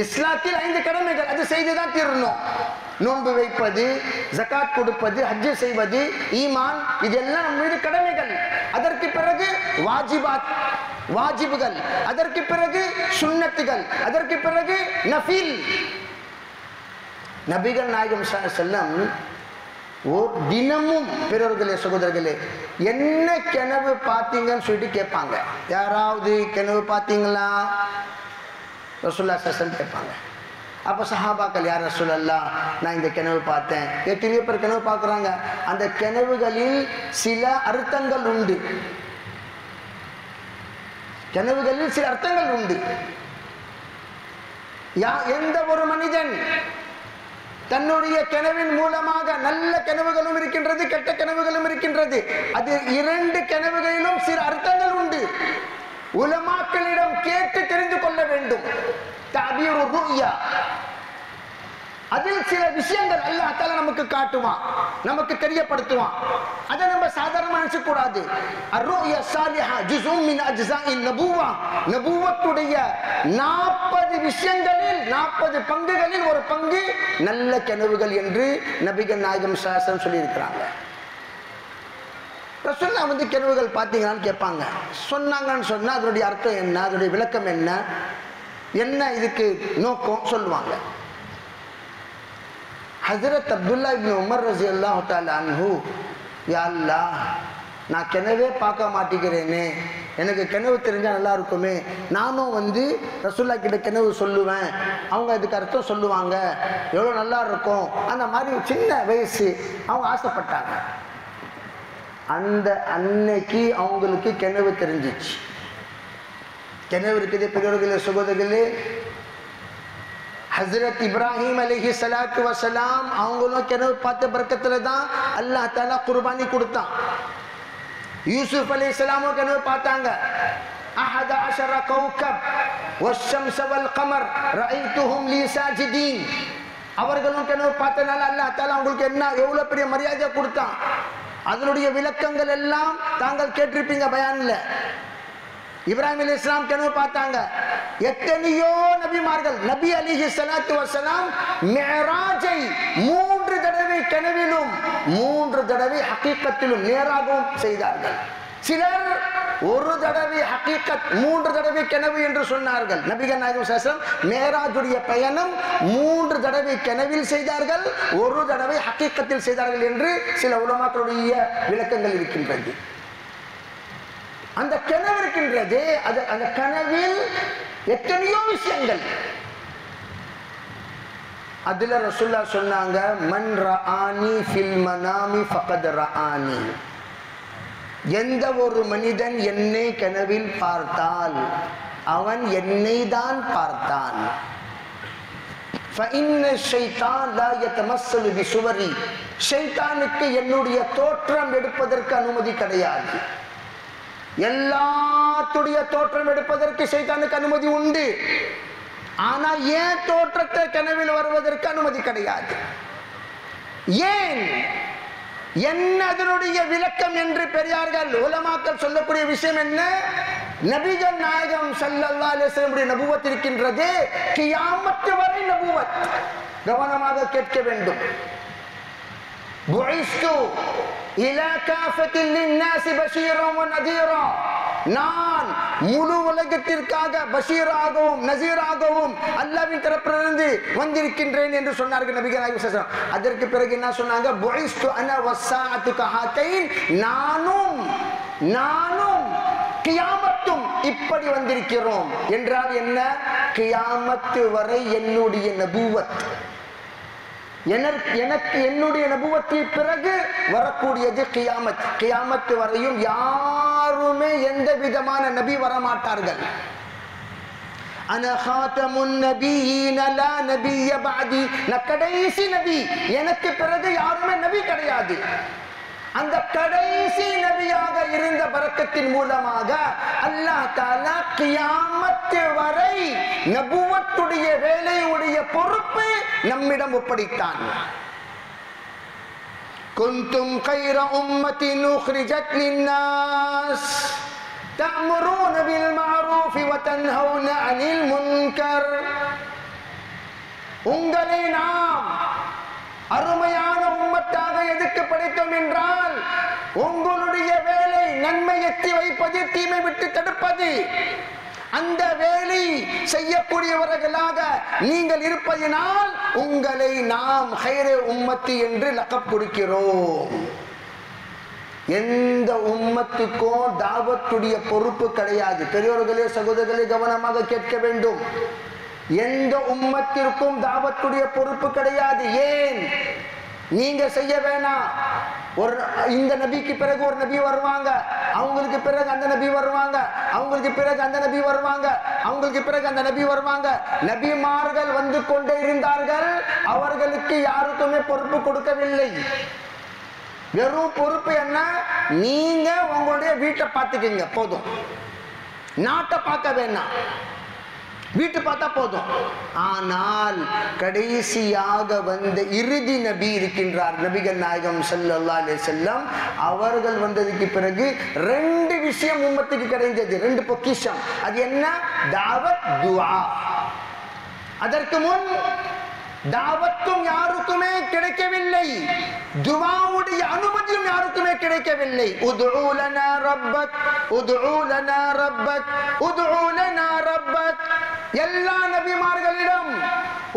இஸ்லாத்தில், 5 கடமைகள், அது செய்துதான் தீரணும். நோன்பு வைப்பது, ஜகாத் கொடுப்பது, ஹஜ் செய்வது, ஈமான், இதெல்லாம் நம்ம மீது கடமைகள். அதற்கு பிறகு வாஜிபுகள், அதற்கு பிறகு சுன்னத்துகள், அதற்கு பிறகு நஃபில். நபிகள் நாயகம் ஸல்லல்லாஹு அலைஹி வஸல்லம் தினமும் பிறர்களே சகோதரர்களே என்ன கனவு பார்த்தீங்கன்னு சொல்லிட்டு கேட்பாங்க. யாராவது கனவு பார்த்தீங்களா? ரசூலுல்லாஹி ஸல்லல்லாஹு அலைஹி வஸல்லம் கேட்பாங்க. அப்போ சஹாபாக்கள், யார் ரசூலல்லாஹ் நான் இந்த கனவு பார்த்தேன். எத்தனையோ பேர் கனவு பார்க்குறாங்க. அந்த கனவுகளில் சில அர்த்தங்கள் உண்டு, கனவுகளில் சில அர்த்தங்கள் உண்டு. எந்த ஒரு மனிதன் தன்னுடைய கனவின் மூலமாக நல்ல கனவுகளும் இருக்கின்றது, கெட்ட கனவுகளும் இருக்கின்றது. அது 2 கனவுகளிலும் சில அர்த்தங்கள் உண்டு. உலமாக்களிடம் கேட்டு தெரிந்து கொள்ள வேண்டும். தஅபீரு ருயா, அதில் சில விஷயங்கள் அல்லாஹ் தஆலா நமக்கு காட்டுவான், நமக்கு தெரியப்படுத்துவான். அதை நம்ம சாதாரணமா நினைக்க கூடாது. அர்-ருயா ஸாலிஹா ஜுஸும் மின் அஜ்ஸாஇன் நபுவா, நபுவத்துடைய 40 விஷயங்களில் 40 பங்குகளில் ஒரு பங்கு நல்ல கனவுகள் என்று நபிகள் நாயகம் ஸல்லல்லாஹு அலைஹி வஸல்லம் சொல்லி இருக்கிறாங்க. ரசூலுல்லாஹ் கனவுகள் பார்த்தீங்களான்னு கேட்பாங்க. சொன்னாங்கன்னு சொன்னா அதனுடைய அர்த்தம் என்ன, அதனுடைய விளக்கம் என்ன, என்ன இதுக்கு நோக்கம் சொல்லுவாங்க. ஹஜ்ரத் அப்துல்லா இப்னு உமர் ரலியல்லாஹு தஆலா அன்ஹு, யா அல்லாஹ் நான் கனவே பார்க்க மாட்டேங்கிறேனே, எனக்கு கனவு தெரிஞ்சால் நல்லா இருக்குமே, நானும் ரசூலுல்லாஹ் கிட்ட கனவு சொல்லுவேன், அவங்க அதுக்கு அர்த்தம் சொல்லுவாங்க, எவ்வளோ நல்லா இருக்கும். அந்த மாதிரி சின்ன வயசு அவங்க ஆசைப்பட்டாங்க. அந்த அன்னைக்கு அவங்களுக்கு கனவு தெரிஞ்சிச்சு. கனவு இருக்குது பெரியவர்களே சகோதரர்களே. ஹஸ்ரத் இப்ராஹிம் அலைஹி ஸலாத்து வஸலாம் அவங்களும் கனவு பார்த்த பரக்கத்துல தான் அல்லாஹ் தஆலா குர்பானி கொடுத்தான். யூசுப் அலைஹிஸ்ஸலாமும் கனவு பார்த்தாங்க. 11 கௌகப் வஷம்ஸ வல் கமர் ரஅய்துஹும் லீ சாஜிதீன். அவர்களும் கனவு பார்த்தனால அல்லாஹ் தஆலா அவங்களுக்கு என்ன எவ்வளவு பெரிய மரியாதை கொடுத்தான். அதனுடைய விளக்கங்கள் எல்லாம் தாங்கள் கேட்டிருப்பீங்க பயான்ல. இப்ராஹிம் அலைஹிஸ்ஸலாம் கனவு பார்த்தாங்க. எத்தனையோ நபிமார்கள், நபி அலைஹிஸ்ஸலாத்து வஸலாம் மிஅராஜை 3 தடவை கனவிலும் 3 தடவை ஹகீகத்திலும் நேராகவும் செய்தார்கள். சிலர் 1 தடவை ஹகீகத் 3 தடவை கனவு என்று சொன்னார்கள். நபிகள் நாயகம் ஸல்லல்லாஹு அலைஹி வஸல்லம் மேராஜுடைய பயணம் 3 தடவை கனவில் செய்தார்கள், 1 தடவை ஹகீகத்தில் செய்தார்கள் என்று சில உலமாக்களுடைய விளக்கங்கள் இருக்கின்றது. அந்த கனவு இருக்கின்றது, அந்த கனவில் எத்தனையோ விஷயங்கள். அதுல ரசூலுல்லாஹ் சொன்னாங்க, மன் ரஆனி ஃபில் மனாமி ஃபகத் ரஆனி. எந்த ஒரு மனிதன் என்னை கனவில் பார்த்தால் அவன் என்னை தான் பார்த்தான். فإن الشيطان لا يتمثل بصوري. ஷைத்தானுக்கு என்னுடைய தோற்றம் எடுப்பதற்கு அனுமதி கிடையாது. எல்லாத்துடைய தோற்றம் எடுப்பதற்கு ஷைத்தானுக்கு அனுமதி உண்டு. ஆனா ஏன் தோற்றத்தை கனவில் வருவதற்கு அனுமதி கிடையாது. ஏன், என்ன அதனுடைய விளக்கம் என்று பெரியார்கள் உலமாக்கள் சொல்லக்கூடிய விஷயம் என்ன? நபிகள் நாயகம் ஸல்லல்லாஹு அலைஹி வஸல்லம் நபுவத் இருக்கின்றது, கியாமத் வரை நபுவத். கவனமாக கேட்க வேண்டும். புஇஸ்து இலா காஃபத்தில் லின்னாஸி பஷீரன் வ நதீரா. நான் முழு உலகத்திற்காக பஷீராகவும் நசீராகவும் அல்லாஹ்வின் தரப்பிலிருந்து வந்திருக்கின்றேன் என்று சொன்னார்கள் நபிகள் நாயகம் ஸல்லல்லாஹு அலைஹி வஸல்லம். அதற்கு பிறகு என்ன சொன்னாங்க? புஇஸ்து அன வஸ்ஸாஅத்து கஹாத்தைன். நானும் கியாமத்தும் இப்படி வந்திருக்கிறோம். என்றால் என்ன? கியாமத்து வரை என்னுடைய நபுவத், எனக்கு என்னுடைய நபுவத்தின் பிறகு வரக்கூடியது கியாமத். கியாமத்து வரையும் யாரும் யாருமே எந்த விதமான நபி வரமாட்டார்கள். அன காத்தமுன் நபியீன லா நபிய பஅதி, நான் கடைசி நபி, எனக்கு பிறகு யாருமே நபி கிடையாது. அந்த கடைசி நபியாக இருந்த பரக்கத்தின் மூலமாக அல்லாஹ் தஆலா கியாமத் வரை நபுவத்துடைய வேலையுடைய பொறுப்பு நம்மிடம் ஒப்படைத்தான். குன்தும் கைர உம்மத்தின் உக்ரிஜத் லின்னாஸ் தஅமுரூன பில் மஅரூஃபி வ தன்ஹவுன அனில் முன்கர். உங்களை நாம் அருமையான உம்மத்தாக எதுக்கு படைத்தோம் என்றால், உங்களுடைய வேலை நன்மை எத்தி வைப்பது, தீமை விட்டு தடுப்பது. அந்த வேலை செய்யக்கூடியவர்களாக நீங்கள் இருப்பதினால் உங்களை நாம் ஹைரே உம்மத்தி என்று லகப் கொடுக்கிறோம். எந்த உம்மத்துக்கும் தாவத்துடைய பொறுப்பு கிடையாது. பெரியோர்களே, சகோதரர்களே, கவனமாக கேட்க வேண்டும். எந்த உம்மத்திற்கும் தாவத்துடைய பொறுப்பு கிடையாது. ஏன்? நீங்க செய்ய வேணாம். ஒரு இந்த நபிக்கு பிறகு ஒரு நபி வருவாங்க, அவங்களுக்கு பிறகு அந்த நபி வருவாங்க, அவங்களுக்கு பிறகு அந்த நபி வருவாங்க, அவங்களுக்கு பிறகு அந்த நபி வருவாங்க. நபிமார்கள் வந்து கொண்டே இருந்தார்கள். அவர்களுக்கு யாருக்குமே பொறுப்பு கொடுக்கவில்லை. வெறும் பொறுப்பு என்ன? நீங்க உங்களுடைய வீட்டை பார்த்துக்கீங்க போதும், நாட்டை பார்க்க வேணாம், வீட்டு பார்த்தா போதும். ஆனால் கடைசியாக வந்த இறுதி நபி இருக்கின்றார், நபிகள் நாயகம் ஸல்லல்லாஹு அலைஹி வஸல்லம். அவர்கள் வந்ததுக்கு பிறகு ரெண்டு விஷயம் உம்மத்துக்கு கிடைத்தது, ரெண்டு பொக்கிஷம். அது என்ன? தாவத், துஆ. அதற்கு முன் தாவத்தும் யாருக்குமே கிடைக்கவில்லை, துஆவுடைய அனுமதியும் யாருக்குமே கிடைக்கவில்லை. உதுஉ லனா ரப்பக், உதுஉ லனா ரப்பக், உதுஉ லனா ரப்பக். எல்லா நபிமார்களிடம்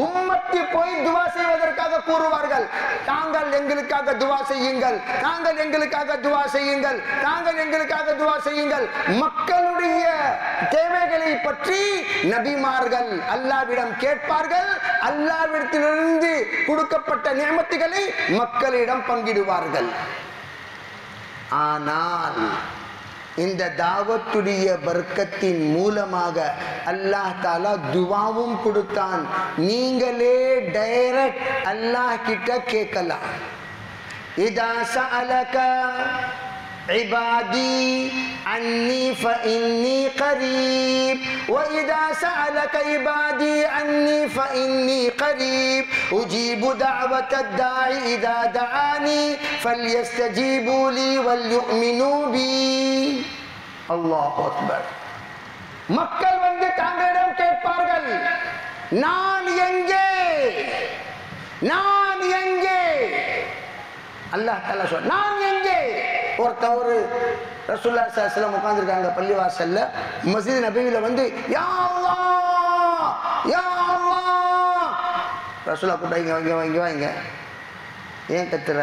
உம்மத்தி போய் துஆ செய்வதற்காக கூறுவார்கள், தாங்கள் எங்களுக்காக துஆ செய்யுங்கள், தாங்கள் எங்களுக்காக துஆ செய்யுங்கள், தாங்கள் எங்களுக்காக துஆ செய்யுங்கள். மக்களுடைய தேவைகளை பற்றி நபிமார்கள் அல்லாஹ்விடம் கேட்பார்கள். அல்லாஹ்விடத்திலிருந்து கொடுக்கப்பட்ட நியமத்துகளை மக்களிடம் பங்கிடுவார்கள். ஆனால் இந்த தாவத்துடைய பர்க்கத்தின் மூலமாக அல்லாஹ் தஆலா துஆவும் கொடுத்தான். நீங்களே டைரக்ட் அல்லாஹ் கிட்ட கேட்கலாம். இதா சஅலக இபாதி அன்னி ஃபஇன்னி கரீப் وإذا سألك عبادي عني فإني قريب أجيب دعوة الداعي إذا دعاني فليستجيبوا لي وليؤمنوا بي. அல்லாஹ் அக்பர். மக்கள் வந்து தங்களிடம் கேட்பார்கள், நான் எங்கே, நான் எங்கே? அல்லாஹ் தஆலா சொல்றான், நான் எங்கே? ஒருத்தவர் ரசூலுல்லாஹி ஸல்லல்லாஹு அலைஹி வஸல்லம் உட்கார்ந்திருக்காங்க பள்ளிவாசல்ல, மஸ்ஜித் நபவியில வந்து யா அல்லாஹ் யா அல்லாஹ். ரசூலுல்லாஹ் கூப்பிட்டாங்க, இங்க வாங்க வாங்க, ஏன் கத்துற,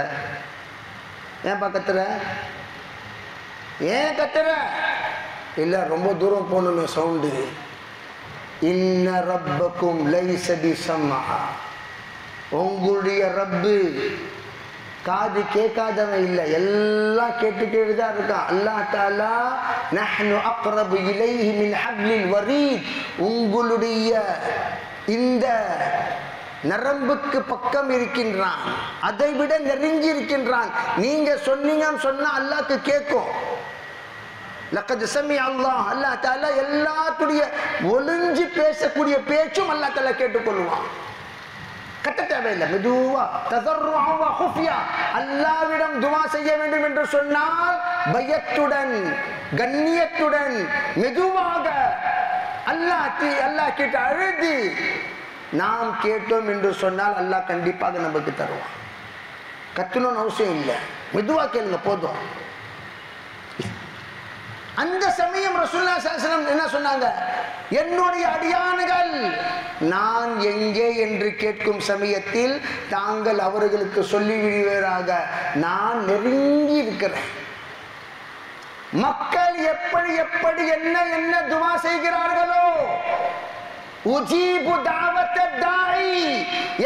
ஏன்பா கத்துற, ஏன் கத்துற? இல்ல ரொம்ப தூரம் போகணுமே சவுண்டு. இன்ன ரப்பக்கும் லைஸ பிஸம்மா, உங்களுடைய ரப்பு காது கேட்காதவன் இல்லை, எல்லாம் கேட்டுக்கிட்டு தான் இருக்கான். அல்லாஹ் தஆலா நஹ்னு அக்ரபு இலைஹி மின் ஹப்லில் வரீத், உங்களுடைய இந்த நரம்புக்கு பக்கம் இருக்கின்றான், அதை விட நெருங்கி இருக்கின்றான். நீங்க சொன்னீங்கன்னு சொன்னா அல்லாஹ்க்கு கேட்கும். லக்கத் சமிஅ அல்லாஹ், அல்லாஹ் தஆலா எல்லாத்துடைய ஒளிஞ்சு பேசக்கூடிய பேச்சும் அல்லாஹ் தஆலா கேட்டுக்கொள்வான். கட்ட தேவையில்லை, மெதுவா ததர்ருஅ வ குஃபியா அல்லாஹ்விடம் துஆ செய்ய வேண்டும் என்று சொன்னால் பயத்துடன் கண்ணியத்துடன் மெதுவாக அல்லாஹ் கிட்ட அழுது நாம் கேட்டோம் என்று சொன்னால் அல்லாஹ் கண்டிப்பாக நமக்கு தருவான். கத்தணும்னு அவசியம் இல்லை, மெதுவா கேளுங்க போதும். அந்த சமயம் ரசூலுல்லாஹி ஸல்லல்லாஹு அலைஹி வஸல்லம் என்ன சொன்னாங்க? என்னுடைய அடியான்கள் நான் எங்கே என்று கேட்கும் சமயத்தில் தாங்கள் அவர்களுக்கு சொல்லிவிடுவீராக, நான் நெருங்கி இருக்கிறேன். மக்கள் எப்படி எப்படி என்ன என்ன துஆ செய்கிறார்களோ, உஜீபு தஅவத்தத் தாஇ,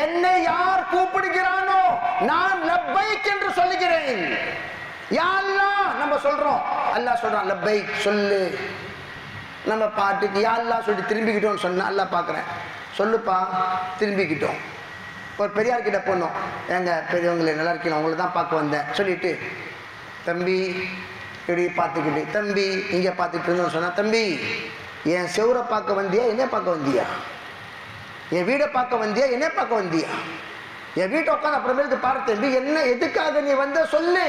என்னை யார் கூப்பிடுகிறானோ நான் லப்பைக் என்று சொல்லுகிறேன். யா அல்லாஹ் நம்ம சொல்றோம், அல்லாஹ் சொல்றான் லப்பைக் சொல்லு. நம்ம பாட்டுக்கு யா அல்லாஹ் சொல்லி திரும்பிக்கிட்டோம்னு சொன்னா அல்லாஹ் பார்க்குறேன் சொல்லுப்பா திரும்பிக்கிட்டோம். ஒரு பெரியார்கிட்ட போனோம், எங்க பெரியவங்களே நல்லா இருக்கணும் உங்களை தான் பார்க்க வந்தேன் சொல்லிட்டு தம்பி இப்படி பார்த்துக்கிட்டு தம்பி இங்கே பார்த்துட்டு இருந்தோம்னு சொன்னா தம்பி என் செவரை பார்க்க வந்தியா என்ன பார்க்க வந்தியா, என் வீடை பார்க்க வந்தியா என்ன பார்க்க வந்தியா, என் வீட்டை உட்காந்து அப்புறமேலுக்கு பாரு தம்பி என்ன எதுக்காக நீ வந்த சொல்லு.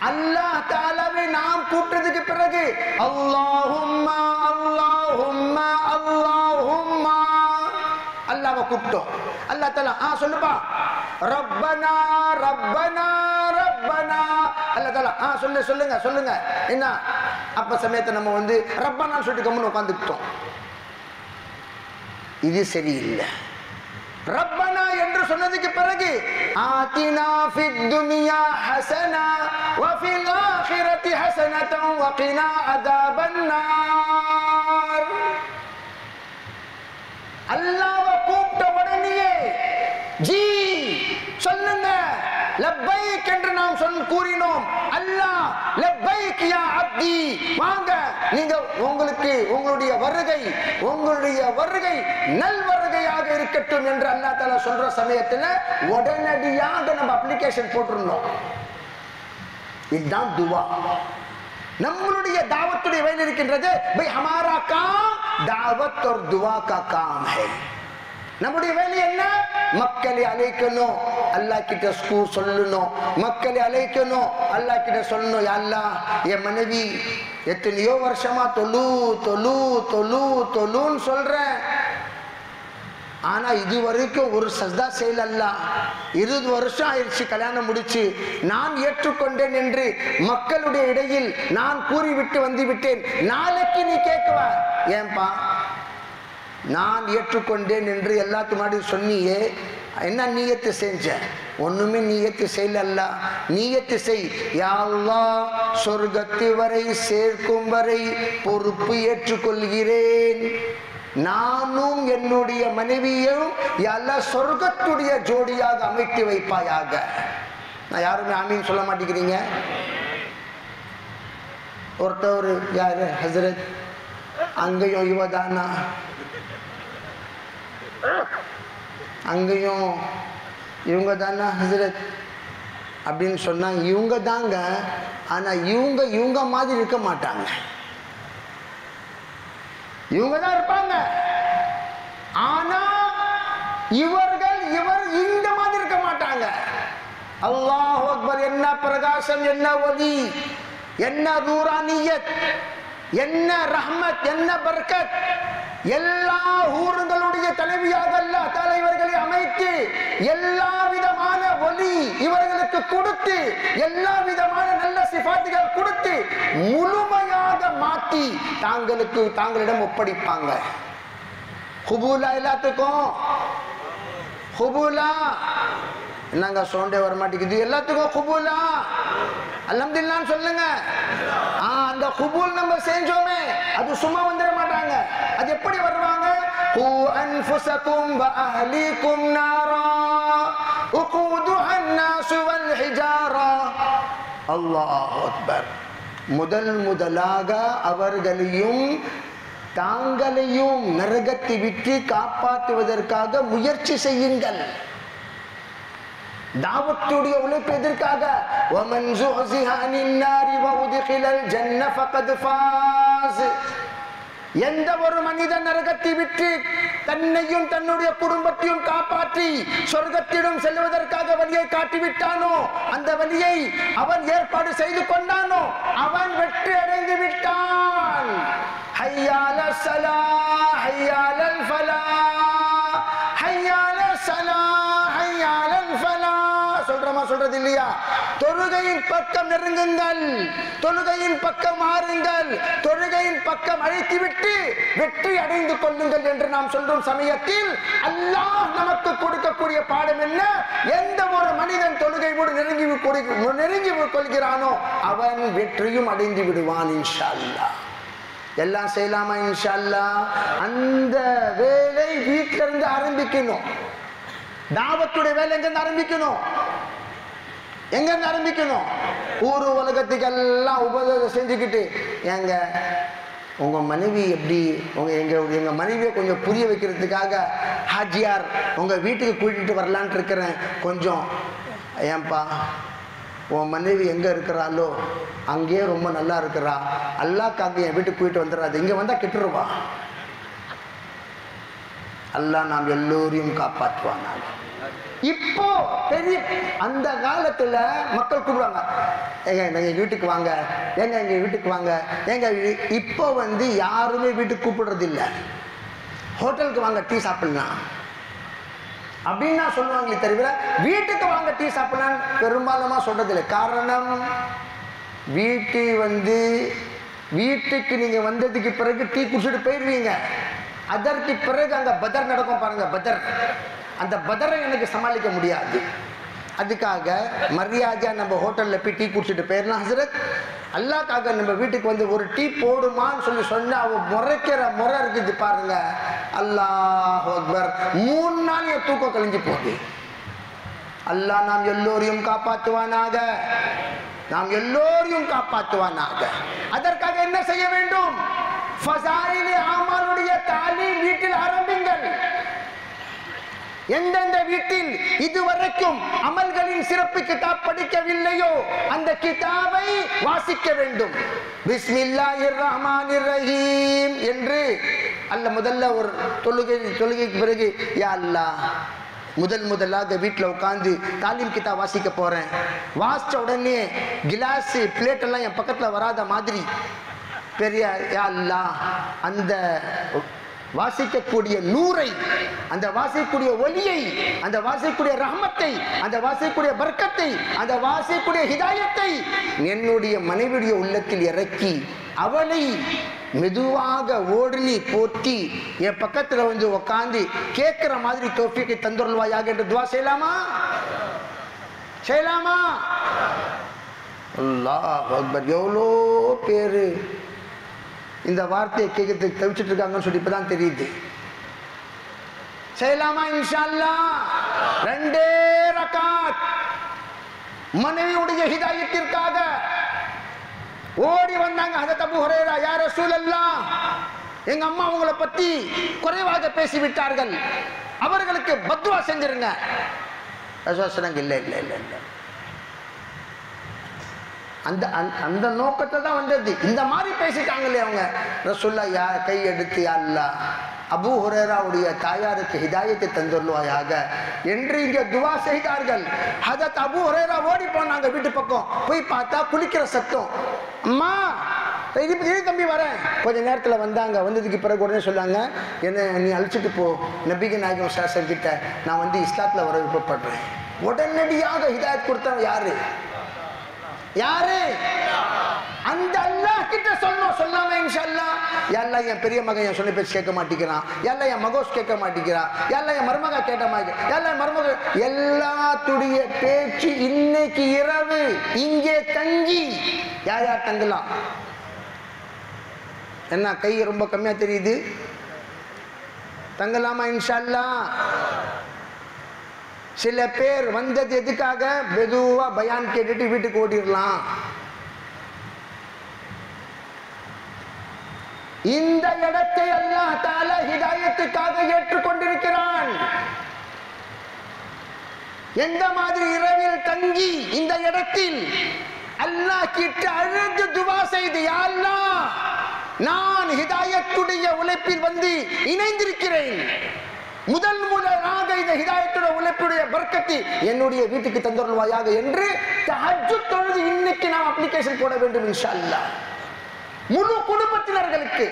அல்லாஹ் தஆலாவை நாம் கூப்பிட்டதுக்கு பிறகு அல்லாஹும்மா அல்லாஹும்மா அல்லாஹும்மா அல்லாஹ்வை கூப்பிட்டோம். அல்லாஹ் தஆலா சொல்லுப்பா ரப்பனா ரப்பனா ரப்பனா அல்லாஹ் தஆலா சொல்லுங்க சொல்லுங்க என்ன. அப்ப சமயத்தை நம்ம வந்து ரப்பனான்னு சொல்லிட்டு கம்முன்னு உட்காந்துக்கிட்டோம். இது சரியில்லை. ரப்பனா என்று சொன்னதுக்கு பிறகு ஆதினா ஃபித் துன்யா ஹஸனா வ ஃபில் ஆখিরাতি ஹஸனதன் வ கினா அஸாபன் நார். அல்லாஹ்வை கூப்பிட்ட உடனேயே ஜி சொல்லுங்க லப்பைக் என்று நாம் கூறினோம். அல்லாஹ் லப்பைக் யா அப்தி வாங்க நீங்க உங்களுக்கு உங்களுடைய வருகை நல் வருகையாக இருக்கட்டும் என்று அல்லாஹ் தஆலா சொல்ற சமயத்துல உடனடியாக நம்ம அப்ளிகேஷன் போட்டுறணும். இதுதான் துவா. நம்மளுடைய தாவத்துடைய வேலை இருக்கின்றது பை ஹமாரா காம் தாவத் और दुआ का काम है. நம்முடைய வேலை என்ன? மக்களை அழைக்கணும், அல்லாஹ் கிட்ட சொல்லணும், மக்களை அழைக்கணும், அல்லாஹ் கிட்ட சொல்லணும். யா அல்லாஹ் என் மனைவி எத்தனையோ வருஷமா தொழுன்னு சொல்றேன், ஆனா இது வரைக்கும் ஒரு சஜ்தா செய்யல. அல்லாஹ் 20 வருஷம் ஆயிடுச்சு கல்யாணம் முடிச்சு, நான் ஏற்றுக்கொண்டேன் என்று மக்களுடைய இடையில் நான் கூறிவிட்டு வந்து விட்டேன். நாளைக்கு நீ கேட்கவ ஏன்பா நான் ஏற்றுக்கொண்டேன் என்று எல்லாத்து முன்னாடி சொன்னியே, என்ன நீயத்து செஞ்ச? ஒண்ணுமே நீயத்து செய்யல. அல்லாஹ் நீயத்து செய். யா அல்லாஹ் சொர்க்கத்து வரை சேர்க்கும் வரை பொறுப்பு ஏற்றுக்கொள்கிறேன். நானும் என்னுடைய மனைவியும் யா அல்லாஹ் சொர்க்கத்துடைய ஜோடியாக அமைத்து வைப்பாயாக. நான் யாருமே ஆமீன் சொல்ல மாட்டேங்கிறீங்க. ஒருத்தவர் யாரு ஹசரத் அங்கேயும் இவதானா அங்கேயும் இவங்க தானா ஹசரத் அப்படின்னு சொன்னா இவங்க தாங்க. ஆனா இவங்க மாதிரி இருக்க மாட்டாங்க. இவங்க தான் இருப்பாங்க, ஆனா இவர் இந்த மாதிரி இருக்க மாட்டாங்க. அல்லாஹ் அக்பர். என்ன பிரகாசம், என்ன ஒளி, என்ன நூரானியத், என்ன ரஹ்மத், என்ன பர்கத். எல்லா ஊருங்களுடைய தலைவியாக அல்லாஹ் தலைவர்களை அமைத்து எல்லா விதமான ஒளி இவர்களுக்கு கொடுத்து எல்லா விதமான நல்ல சிபாத்துகள் கொடுத்து முழுமையாக மாற்றி தாங்களிடம் ஒப்படைப்பாங்க. குபூலா எல்லாத்துக்கும் குபூலா. என்னங்க சோண்டே வர மாட்டேங்குது? எல்லாத்துக்கும் குபூலா அல்ஹம்துலில்லாஹ் சொல்லுங்க. அந்த குபூல் நம்ம செஞ்சோமே அது சும்மா வந்துட மாட்டாங்க. அது எப்படி வருவாங்க? கூ அன்ஃபுஸகும் வ அஹ்லீகும் நாரா உகூதுஹா அன்-நாஸ் வல் ஹிஜாரா. அல்லாஹு அக்பர். முதலாக அவர்களையும் தாங்களையும் நரகத்தை விட்டு காப்பாற்றுவதற்காக முயற்சி செய்யுங்கள். தாவத்துடைய உழைப்பு எதற்காக? وَمَنْ زُحْزِحَ عَنِ النَّارِ وَأُدْخِلَ الْجَنَّةَ فَقَدْ فَازَ. எந்த ஒரு மனிதன் நரகத்தை விட்டு தன்னையும் தன்னுடைய குடும்பத்தையும் காப்பாற்றி சொர்க்கத்திடம் செல்வதற்காக வழியை காட்டிவிட்டானோ, அந்த வழியை அவன் ஏற்பாடு செய்து கொண்டானோ, அவன் வெற்றி அடைந்து விட்டான். ஹய்யால ஸலா ஹய்யாலல் ஃபலா ஹய்யால ஸலா ஹய்யாலல் ஃபலா. சொல்றமா சொல்றது இல்லையா? தொழுகையின் பக்கம் நெருங்குங்கள், தொழுகையின் பக்கம் மாறுங்கள், தொழுகையின் பக்கம் அழைத்துவிட்டு வெற்றி அடைந்து கொள்ளுங்கள் என்று நாம் சொல்லும் சமயத்தில் அல்லாஹ் நமக்கு கொடுக்கக்கூடிய பாடம் என்ன? எந்த ஒரு மனிதன் தொழுகையோடு நெருங்கி கொள்கிறானோ அவன் வெற்றியும் அடைந்து விடுவான் இன்ஷா அல்லாஹ். எல்லாம் செய்யலாமா இன்ஷா அல்லாஹ்? அந்த வேலை வீட்டில இருந்து ஆரம்பிக்கணும். தாவத்துடைய வேலை எங்க இருந்து ஆரம்பிக்கணும்? எங்க இருந்து ஆரம்பிக்கணும்? ஊர் உலகத்துக்கெல்லாம் உபதேசம் செஞ்சுக்கிட்டு, ஏங்க உங்கள் மனைவி எப்படி எங்கள் மனைவியை கொஞ்சம் புரிய வைக்கிறதுக்காக ஹாஜியார் உங்கள் வீட்டுக்கு கூட்டிகிட்டு வரலான்ட்டு இருக்கிறேன், கொஞ்சம் ஏன்பா உன் மனைவி எங்கே இருக்கிறாளோ அங்கேயே ரொம்ப நல்லா இருக்கிறா, அல்லாஹ்க்காக என் வீட்டுக்கு போயிட்டு வந்துடாது, இங்கே வந்தால் கெட்டுருவா, அல்லாஹ் நாம் எல்லோரையும் காப்பாற்றுவாங்க. இப்போ பெரிய அந்த காலத்தில் மக்கள் கூப்பிடுவாங்க, ஏங்க எங்கள் வீட்டுக்கு வாங்க, ஏங்க எங்கள் வீட்டுக்கு வாங்க, ஏங்க. இப்போ யாருமே வீட்டுக்கு கூப்பிடுறது இல்லை, ஹோட்டலுக்கு வாங்க டீ சாப்பிடலாம் அப்படின்னா சொல்லுவாங்களே தவிர வீட்டுக்கு வாங்க டீ சாப்பிடலாம் பெரும்பாலுமா சொல்றது இல்லை. காரணம், வீட்டுக்கு நீங்க வந்ததுக்கு பிறகு டீ குடிச்சிட்டு போயிடுவீங்க, அதற்கு பிறகு அங்க பதர் நடக்கும் பாருங்க, பதர். அந்த பதரை எனக்கு சமாளிக்க முடியாது, அதுக்காக மரியாதையா நம்ம ஹோட்டல்ல போய் டீ குடிச்சிட்டு போயிடலாம். ஹசரத் அல்லாஹ்க்காக நம்ம வீட்டுக்கு ஒரு டீ போடுமான்னு சொன்னா அவ முறைக்கிற முறை இருக்குது பாருங்க, அல்லாஹ் அக்பர். 3 நாள் என் தூக்கம் கழிஞ்சு போகுது. அல்லாஹ் நாம் எல்லோரையும் காப்பாற்றுவானாக, நாம் எல்லோரையும் காப்பாற்றுவானாக. அதற்காக என்ன செய்ய வேண்டும்? ஃபஸாயிலே ஆமாலுடைய தாலீம் வீட்டில் ஆரம்பிங்கள். எந்தெந்த வீட்டில் இதுவரைக்கும் அமல்களின் சிறப்பு கிதாப் படிக்கவில்லையோ அந்த கிதாபை வாசிக்க வேண்டும். பிஸ்மில்லாஹிர் ரஹ்மானிர் ரஹீம் என்று முதல்ல ஒரு தொழுகைக்கு பிறகு, யா அல்லாஹ் முதலாக வீட்டில் உட்காந்து தாலீம் கிதாப் வாசிக்க போறேன், வாசிச்ச உடனே கிளாஸ் பிளேட் எல்லாம் என் பக்கத்தில் வராத மாதிரி பெரிய யா அல்லாஹ் அந்த வாசிக்கக்கூடிய நூரை, அந்த வாசிக்கக்கூடிய ஒலியை, அந்த வாசிக்கக்கூடிய ரஹ்மத்தை, அந்த வாசிக்கக்கூடிய பர்க்கத்தை, அந்த வாசிக்கக்கூடிய ஹிதாயத்தை என்னுடைய மனைவியுடைய உள்ளத்தில் இறக்கி அவளை மெதுவாக ஓடுனி போற்றி என் பக்கத்தில் உட்காந்து கேட்கிற மாதிரி தௌஃபீக்கை தந்துருள்வாயாக என்று துவா செய்யலாமா? செய்யலாமா? அல்லாஹ் அக்பர். எவ்வளோ பேரு இந்த வார்த்தையை கேட்கறதுக்கு தவிச்சிட்டு இருக்காங்கன்னு சொல்லி இப்பதான் தெரியுது. செய்யலாமா? இன்ஷா அல்லாஹ் 2 ரகாத் மனைவியுடைய ஹிதாயத்திற்காக ஓடி வந்தாங்க. ஹஜ்ரத் அபூ ஹுரைரா, யா ரசூலல்லாஹ், எங்க அம்மா உங்களை பத்தி குறைவாக பேசிவிட்டார்கள், அவர்களுக்கு பத்வா செஞ்சிருங்க. ரசூல் சொன்னாங்க, இல்ல இல்ல இல்ல இல்ல, அந்த நோக்கத்தை தான் வந்தது. இந்த மாதிரி பேசிட்டாங்களே அவங்க. ரசூலுல்லாஹ் கை எடுத்து, யா அல்லாஹ் அபூ ஹுரைராவுடைய தாயாருக்கு ஹிதாயத்தை தந்துருவாயாக என்று இங்கே துவா செய்தார்கள். ஹஜ்ரத் அபூ ஹுரைரா ஓடி போனாங்க வீட்டு பக்கம். போய் பார்த்தா குளிக்கிற சத்தம். அம்மா தம்பி வரேன். கொஞ்ச நேரத்தில் வந்தாங்க. வந்ததுக்கு பிறகு உடனே சொன்னாங்க, என்ன நீ அழிச்சிட்டு போ, நபிகள் நாயகம் ஸல்லல்லாஹு கிட்ட நான் இஸ்லாத்தில் வர விருப்பப்படுறேன். உடனடியாக ஹிதாயத் கொடுத்தவன் யாரு? யாரு? அந்த அல்லாஹ் கிட்ட சொல்லணும். சொல்லாம இன்ஷா அல்லாஹ், யா அல்லாஹ் என் பெரிய மகன் என் சொன்ன பேச்சு கேட்க மாட்டேங்கிறான், யா அல்லாஹ் என் மகோஸ் கேட்க மாட்டேங்கிறான், யா அல்லாஹ் என் மருமக கேட்ட மாதிரி, யா அல்லாஹ் மருமக, எல்லாத்துடைய பேச்சு இன்னைக்கு இரவு இங்கே தங்கி யார் யார் தங்கலாம்? என்ன கை ரொம்ப கம்மியா தெரியுது? தங்கலாமா இன்ஷா அல்லாஹ்? சில பேர் வந்தது எதுக்காக? மெதுவா பயான் கேட்டுட்டு வீட்டுக்கு ஓடிடலாம். இந்த இடத்தை அல்லாஹ் தஆலா ஹிதாயத்துக்காக ஏற்றுக்கொண்டிருக்கிறான். எந்த மாதிரி இரவில் தங்கி இந்த இடத்தில் அல்லாஹ் கிட்ட அழுது துவா செய்து, யா அல்லாஹ் நான் ஹிதாயத்துடைய உழைப்பில் இணைந்திருக்கிறேன், முதலாக இந்த ஹிதாயத்துடைய உழைப்புடைய பர்க்கத்தை என்னுடைய வீட்டுக்கு தந்துருவாயாக என்று தஹஜ்ஜுத் தொழுது இன்னைக்கு நாம் அப்ளிகேஷன் போட வேண்டும் இன்ஷா அல்லாஹ், முழு குடும்பத்தினர்களுக்கு.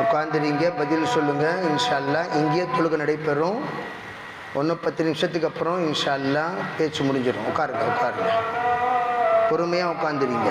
உட்காந்துறீங்க, பதில் சொல்லுங்க இன்ஷா அல்லாஹ். இங்கேயே தொழுகை நடைபெறும். 1-10 நிமிஷத்துக்கு அப்புறம் இன்ஷா அல்லாஹ் பேச்சு முடிஞ்சிடும். உட்காருங்க உட்காருங்க. பொறுமையாக உட்காந்துறீங்க.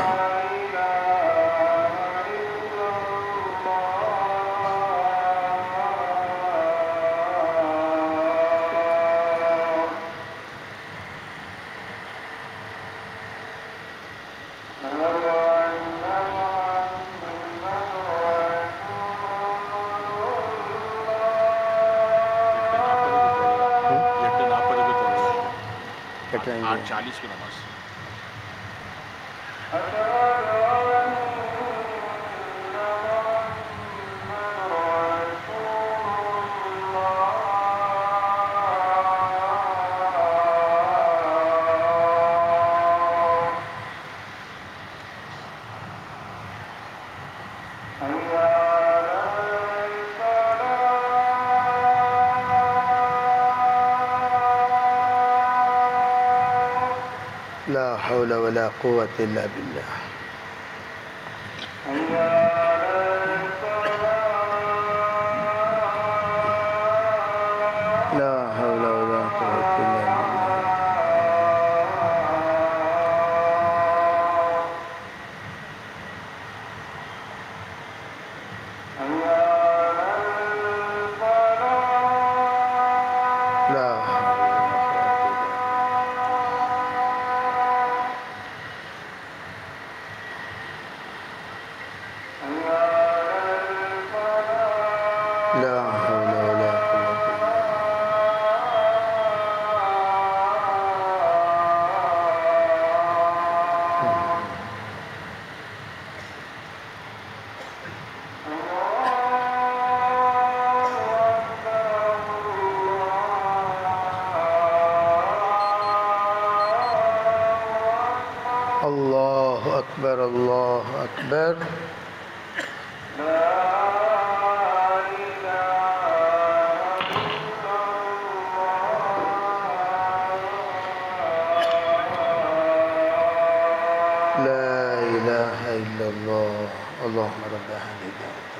आठ 40 की नमाज. لا حول ولا قوة إلا بالله. لا حول ولا قوة إلا بالله. لا لا حول ولا قوة. الله أكبر الله أكبر. لا إله إلا الله. اللهم رب هذه الدعوة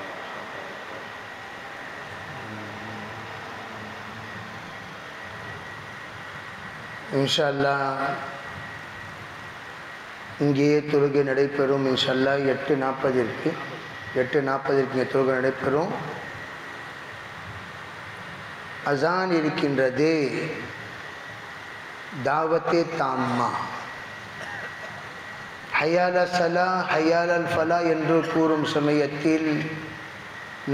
இன்ஷாஅல்லாஹ் இங்கேயே தொழுகை நடைபெறும். இன்ஷாஅல்லாஹ் 8:40 இங்கே தொழுகை நடைபெறும். அசான் இருக்கின்றது. தாவத்தே தாம்மா, ஹயால சலா ஹயாலல் ஃபலா என்று கூறும் சமயத்தில்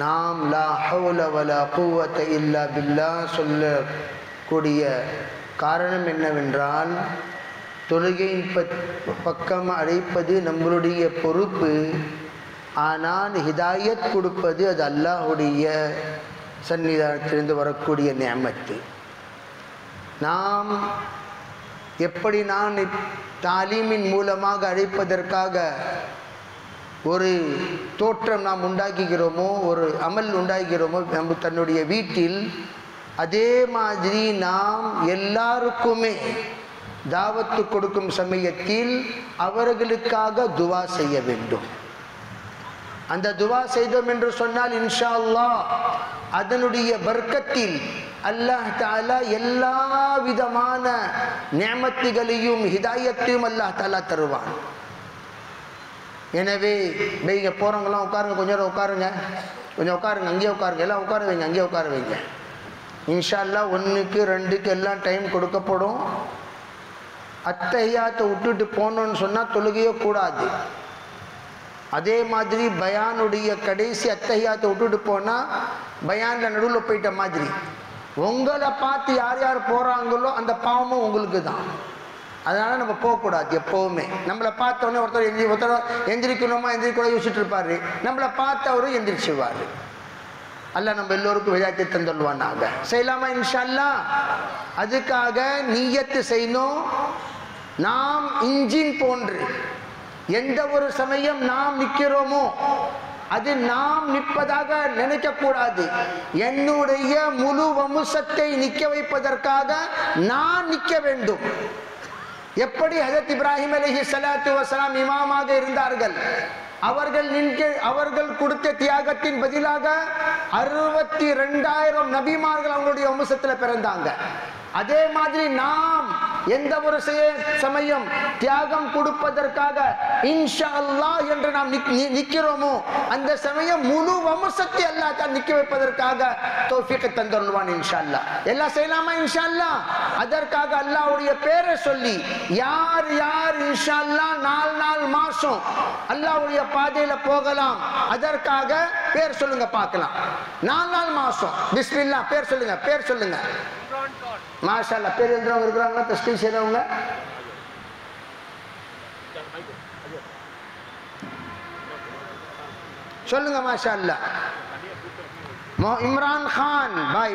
நாம் லா ஹவுல வலா குவத்த இல்லா பில்லா சொல்லக்கூடிய காரணம் என்னவென்றால், தொழுகையின் பக்கம் அழைப்பது நம்மளுடைய பொறுப்பு. ஆனால் ஹிதாயத் கொடுப்பது அது அல்லாஹுடைய சன்னிதானத்திலிருந்து வரக்கூடிய நிஅமத்து. நாம் எப்படி நான் தாலீமின் மூலமாக அழைப்பதற்காக ஒரு தோற்றம் நாம் உண்டாக்குகிறோமோ, ஒரு அமல் உண்டாக்குகிறோமோ நம்ம தன்னுடைய வீட்டில், அதே மாதிரி நாம் எல்லாருக்குமே தாவத்து கொடுக்கும் சமயத்தில் அவர்களுக்காக துவா செய்ய வேண்டும். அந்த துவா செய்தோம் என்று சொன்னால் இன்ஷா அல்லாஹ் அதனுடைய பர்க்கத்தில் அல்லாஹ் தஆலா எல்லா விதமான நிஅமத்துகளையும் ஹிதாயத்தையும் அல்லாஹ் தஆலா தருவான். எனவே நீங்க போறவங்களாம் உட்காருங்க, கொஞ்சம் நேரம் உட்காருங்க, கொஞ்சம் உட்காருங்க, அங்கேயே உட்காருங்க, எல்லாம் உட்கார வைங்க, அங்கேயே உட்கார வைங்க. இன்ஷா அல்லாஹ் 1க்கு 2க்கு எல்லாம் டைம் கொடுக்கப்படும். அத்தஹியாத்தை விட்டுட்டு போனோன்னு சொன்னால் தொழுகையோ கூடாது. அதே மாதிரி பயானுடைய கடைசி அத்தஹியாத்தை விட்டுட்டு போனால் பயானில் நடுவில் போயிட்ட மாதிரி. உங்களை பார்த்து யார் யார் போகிறாங்களோ அந்த பாவமும் உங்களுக்கு தான். அதனால் நம்ம போகக்கூடாது. எப்போவுமே நம்மளை பார்த்தோன்னே ஒருத்தர் எந்திரிக்கணுமா எந்திரிக்கூட யோசிச்சுட்டு இருப்பார். நம்மளை பார்த்தவரும் எந்திரிச்சுவார். அல்லாஹ் நம்ம எல்லோருக்கும் விதாயத்தை தந்துள்வானாக. செய்யலாமா இன்ஷா அல்லாஹ்? அதுக்காக நீயத்து செய்யணும். நாம் இன்ஜின் போன்று எந்த ஒரு சமயம் நாம் நிற்கிறோமோ அது நாம் நிற்பதாக நினைக்க கூடாது. என்னுடைய முழு வம்சத்தை நிற்க வைப்பதற்காக நான் நிற்க வேண்டும். எப்படி ஹஜரத் இப்ராஹிம் அலைஹிஸ்ஸலாத்து வஸலாம் இமாமாக இருந்தார்கள், அவர்கள் கொடுத்த தியாகத்தின் பதிலாக 62,000 நபிமார்கள் அவங்களுடைய வம்சத்தில் பிறந்தாங்க. அதே மாதிரி நாம் எந்த ஒரு சமயம் தியாகம் கொடுப்பதற்காக இன்ஷா அல்லாஹ் என்று நாம் நிக்கிறோமோ அந்த சமயம் முழு வம்சத்தை அல்லாஹ் தான் நிக்க வைப்பதற்காக தௌஃபீக் தந்தருள்வான் இன்ஷா அல்லாஹ். எல்லாம் செய்யலாமா இன்ஷா அல்லாஹ்? அதற்காக அல்லாஹ்வுடைய பேரை சொல்லி யார் யார் இன்ஷா அல்லாஹ் 4 மாசம் அல்லாஹ்வுடைய பாதையில போகலாம் அதற்காக பேர் சொல்லுங்க பார்க்கலாம். 4 மாசம் பிஸ்மில்லாஹ் பேர் சொல்லுங்க, பேர் சொல்லுங்க. மாஷா அல்லாஹ் பேர் எழுதுறவங்க இருக்கிறாங்களா? தஸ்கீல் செய்றவங்க சொல்லுங்க. மாஷா அல்லாஹ். இம்ரான் கான் பாய்.